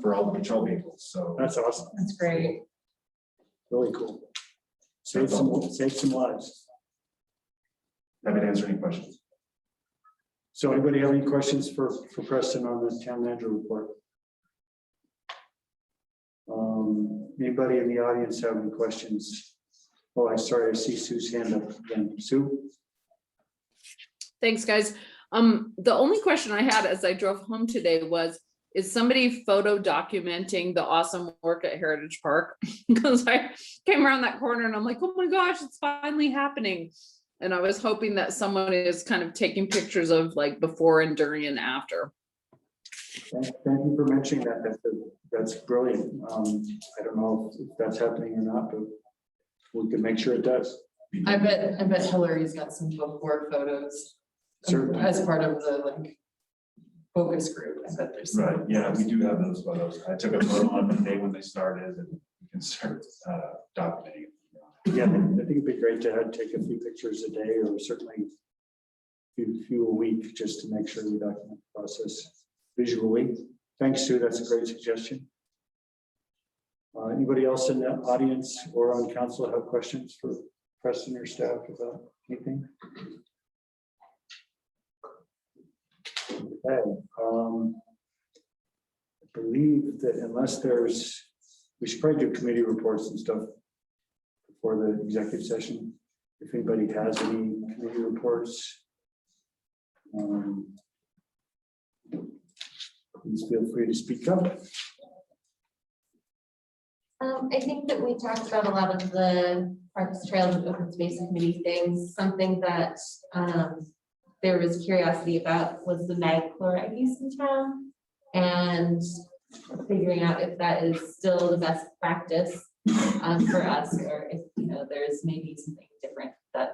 for all the patrol vehicles. So
That's awesome.
That's great.
Really cool. Save some lives.
happy to answer any questions.
So anybody have any questions for Preston on the town manager report? Anybody in the audience have any questions? Oh, I'm sorry, I see Sue's hand up again. Sue?
Thanks, guys. The only question I had as I drove home today was, is somebody photo documenting the awesome work at Heritage Park? Because I came around that corner and I'm like, oh my gosh, it's finally happening. And I was hoping that someone is kind of taking pictures of like before and during and after.
Thank you for mentioning that. That's brilliant. I don't know if that's happening or not, but we can make sure it does.
I bet Hillary's got some before photos.
Certainly.
As part of the like focus group. I bet there's some.
Right, yeah, we do have those photos. I took a photo on the day when they started and we can start documenting it.
Yeah, I think it'd be great to take a few pictures a day or certainly a few a week just to make sure we document the process visually. Thanks, Sue. That's a great suggestion. Anybody else in the audience or on council have questions for Preston or staff about anything? Okay. I believe that unless we should probably do committee reports and stuff before the executive session. If anybody has any committee reports, please feel free to speak up.
I think that we talked about a lot of the parks, trails, and open space committee things. Something that there was curiosity about was the mag chloride use in town, and figuring out if that is still the best practice for us, or if there's maybe something different that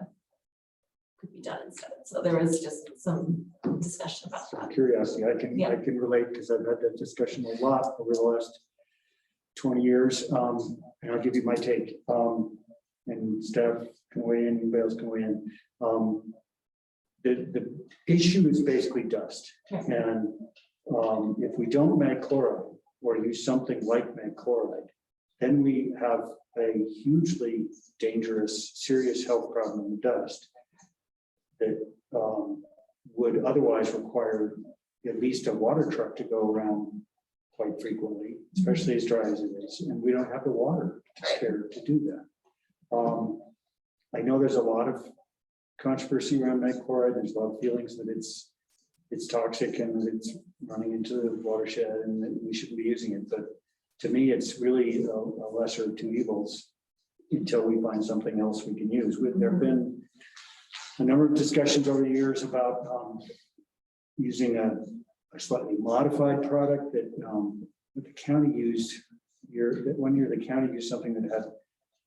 could be done instead. So there was just some discussion about that.
Curiosity, I can relate because I've had that discussion a lot over the last 20 years. And I'll give you my take. And staff can weigh in, anybody else can weigh in. The issue is basically dust. And if we don't mag chloride or use something like mag chloride, then we have a hugely dangerous, serious health problem with dust that would otherwise require at least a water truck to go around quite frequently, especially as dry as it is. And we don't have the water to spare to do that. I know there's a lot of controversy around mag chloride. There's a lot of feelings that it's toxic and that it's running into the watershed and that we shouldn't be using it. But to me, it's really a lesser of two evils until we find something else we can use. There have been a number of discussions over the years about using a slightly modified product that the county used. One year the county used something that had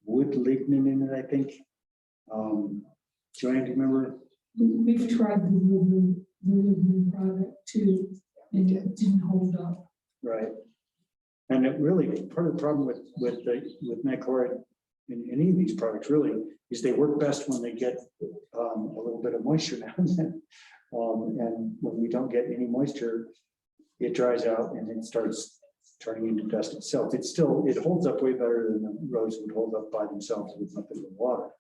wood lignin in it, I think. Joanne, do you remember?
We've tried the lignin product too, and it didn't hold up.
Right. And it really, part of the problem with mag chloride in any of these products really is they work best when they get a little bit of moisture now and then. And when we don't get any moisture, it dries out and it starts turning into dust itself. It holds up way better than the roads would hold up by themselves with nothing but water.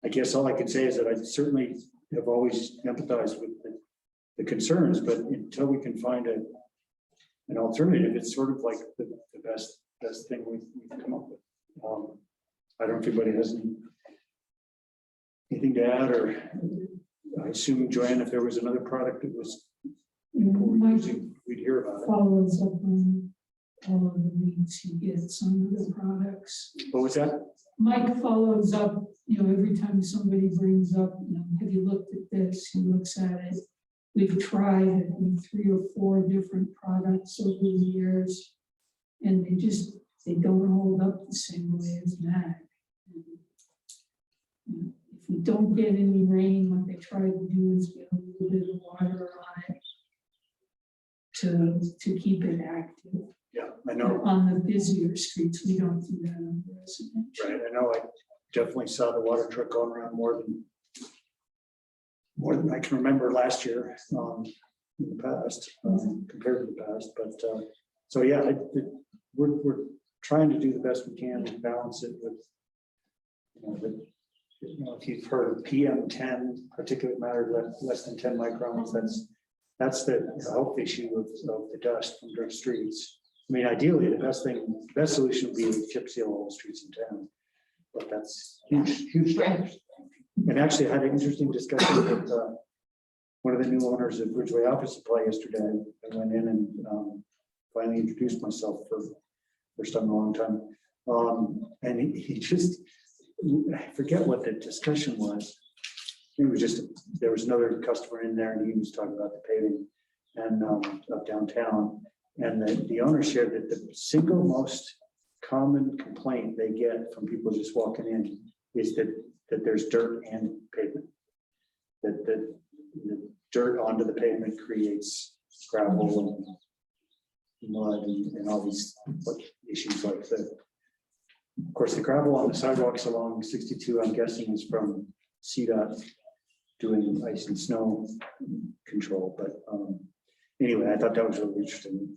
I guess all I can say is that I certainly have always empathized with the concerns, but until we can find an alternative, it's sort of like the best thing we've come up with. I don't know if anybody has anything to add, or I assume, Joanne, if there was another product that was using, we'd hear about it.
Follows up on all of the leads he gets on the products.
What was that?
Mike follows up, every time somebody brings up, have you looked at this? He looks at it. We've tried, I think, 3 or 4 different products over the years, and they don't hold up the same way as mag. If we don't get any rain, what they try to do is get a little bit of water on it to keep it active.
Yeah, I know.
On the busier streets, we don't do that on the residential.
Right, I know. I definitely saw the water truck going around more than I can remember last year in the past, compared to the past. But so yeah, we're trying to do the best we can to balance it with, if you've heard of PM10, particulate matter less than 10 microns, that's the health issue of the dust from dirt streets. I mean, ideally, the best solution would be to chip seal all the streets in town, but that's huge.
Right.
And actually, I had an interesting discussion with one of the new owners of Ridgway Office Supply yesterday. I went in and finally introduced myself for the first time in a long time. And he just, I forget what the discussion was. It was there was another customer in there and he was talking about the paving and of downtown. And the owner shared that the single most common complaint they get from people just walking in is that there's dirt and pavement. That the dirt onto the pavement creates gravel and mud and all these issues like that. Of course, the gravel on the sidewalks along 62, I'm guessing, is from CDOT doing ice and snow control. But anyway, I thought that was really interesting.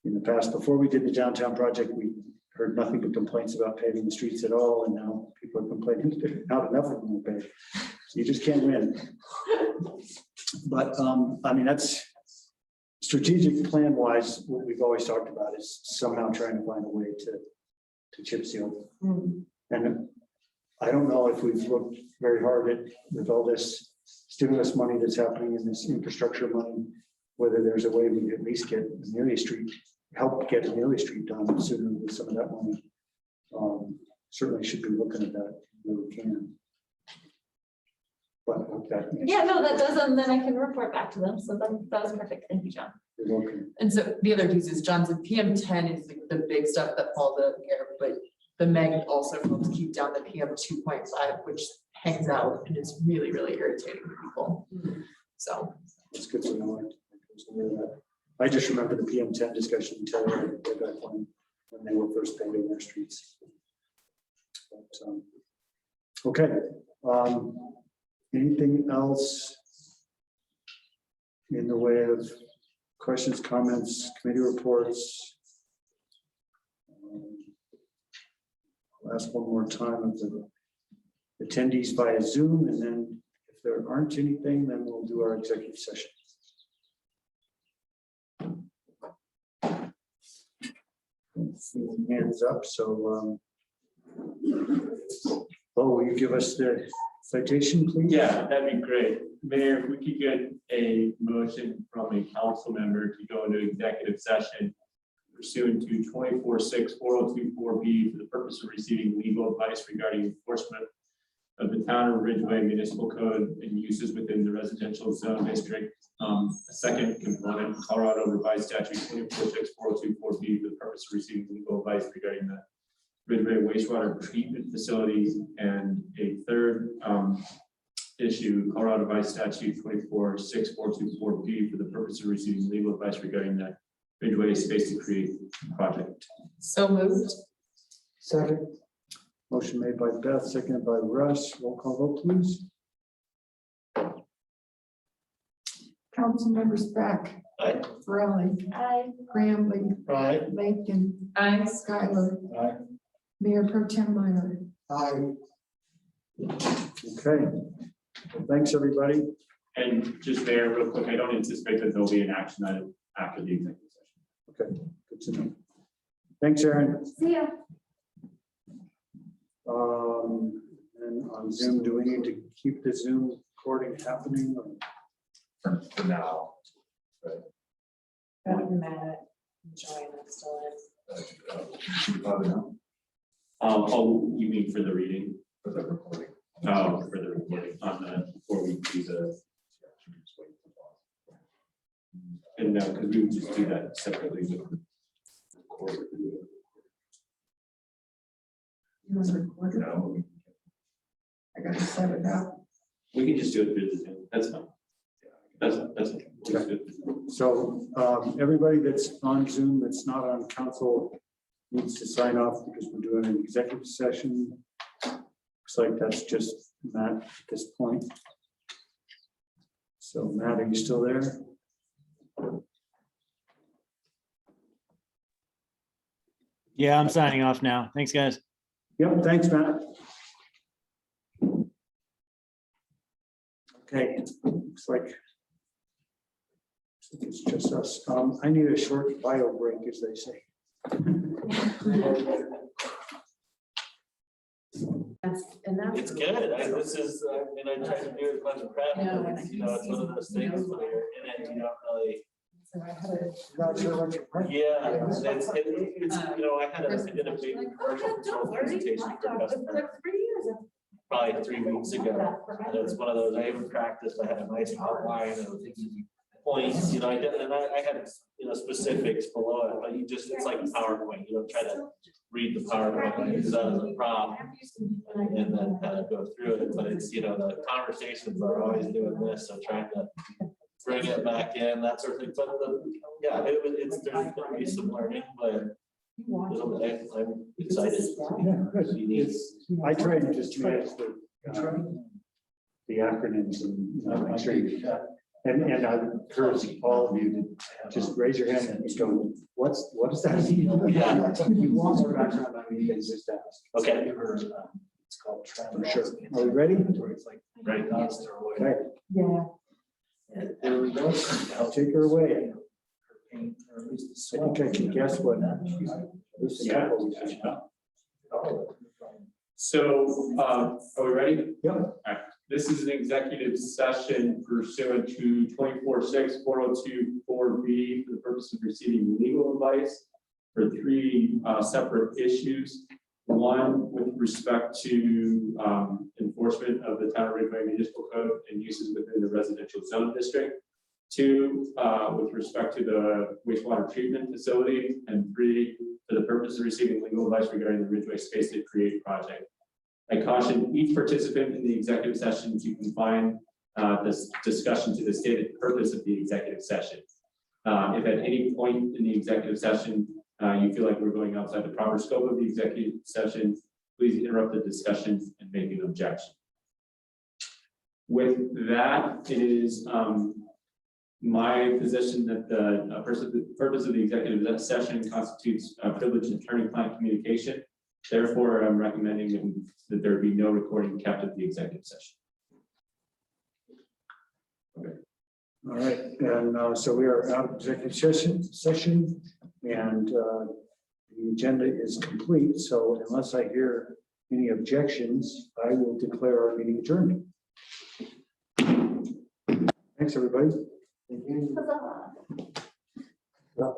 In the past, before we did the downtown project, we heard nothing but complaints about paving the streets at all, and now people are complaining there's not enough of them to pave. So you just can't win. But I mean, that's strategic plan wise. What we've always talked about is somehow trying to find a way to chip seal. And I don't know if we've looked very hard at, with all this stimulus money that's happening in this infrastructure money, whether there's a way we can at least get Amelia Street help get Neely Street done sooner with some of that money. Certainly should be looking at that where we can. But hope that.
Yeah, no, that does, and then I can report back to them. So that was perfect. Thank you, John.
You're welcome.
And so the other piece is John's PM10 is like the big stuff that falls out here, but the Meg also helps keep down the PM 2.5, which hangs out and is really, really irritating for people. So
It's good to know. I just remember the PM10 discussion until way back when they were first paving their streets. But, okay. Anything else in the way of questions, comments, committee reports? I'll ask one more time of the attendees via Zoom, and then if there aren't anything, then we'll do our executive session. Hands up, so will you give us the citation, please?
Yeah, that'd be great. Mayor, if we could get a motion from a council member to go into executive session pursuant to 24-6-4024B for the purpose of receiving legal advice regarding enforcement of the town of Ridgway municipal code and uses within the residential zone district. A second component, Colorado revised statute 24-6-4024B for the purpose of receiving legal advice regarding the Ridgway wastewater treatment facility, and a third issue, Colorado revised statute 24-6-424B for the purpose of receiving legal advice regarding the Ridgway Space to Create project.
so moved.
Second.
Motion made by Beth, seconded by Russ. Roll call vote, please.
Council members Beck.
Aye.
Borelli.
Aye.
Graham.
Aye.
Lakin.
Aye.
Skylar.
Aye.
Mayor Pro Tem Meyer.
Aye.
Okay. Thanks, everybody.
And just Mayor, real quick, I don't anticipate that there'll be an action item after the executive session.
Okay, good to know. Thanks, Aaron.
See ya.
And on Zoom, do we need to keep the Zoom recording happening?
For now.
Oh, you mean for the reading?
For the recording.
Oh, for the recording on the, before we do the. And no, because we would just do that separately with the recorder.
You want to record it?
No,
I gotta set it up.
we can just do it through the Zoom. That's fine. That's okay. We'll just do it.
So everybody that's on Zoom that's not on council needs to sign off because we're doing an executive session. Looks like that's just Matt at this point. So Matt, are you still there?
Yeah, I'm signing off now. Thanks, guys.
Yep, thanks, Matt. Okay, looks like it's just us. I need a short bio break, as they say.
It's good. This is, I mean, I try to do as much prep, but it's, it's one of those things where you're in it, you don't really.
Not sure what you're.
Yeah, it's, I did a big commercial control presentation for a customer probably 3 weeks ago. And it's one of those, I even practiced, I had a nice outline of points, I did, and I had, specifics below it, but it's like a PowerPoint, you don't try to read the PowerPoint, I use that as a prop and then kind of go through it, but it's, the conversations are always doing this, so trying to bring it back in, that sort of thing, but there's gonna be some learning, but I'm excited.
Yeah, good. I try to just manage the acronyms and make sure you. And I encourage all of you to just raise your hand and just go, what does that mean?
Yeah.
You want more background on me, then just ask.
Okay.
It's called.
For sure. Are we ready?
Right.
Okay,
Yeah.
There we go.
I'll take her away. I think I can guess what.
So, are we ready?
Yep.
All right. This is an executive session pursuant to 24-6, 402-4B for the purpose of receiving legal advice for three separate issues. One, with respect to enforcement of the Town of Ridgway Municipal Code and uses within the residential zone district. Two, with respect to the wastewater treatment facility. And three, for the purpose of receiving legal advice regarding the Ridgway Space to Create project. I caution each participant in the executive session to confine this discussion to the stated purpose of the executive session. If at any point in the executive session you feel like we're going outside the proper scope of the executive session, please interrupt the discussion and make an objection. With that, it is my position that the purpose of the executive session constitutes privileged attorney-client communication. Therefore, I'm recommending that there be no recording kept of the executive session. Okay.
All right, and so we are out of executive session, and the agenda is complete. So unless I hear any objections, I will declare our meeting adjourned. Thanks, everybody.
Huzzah.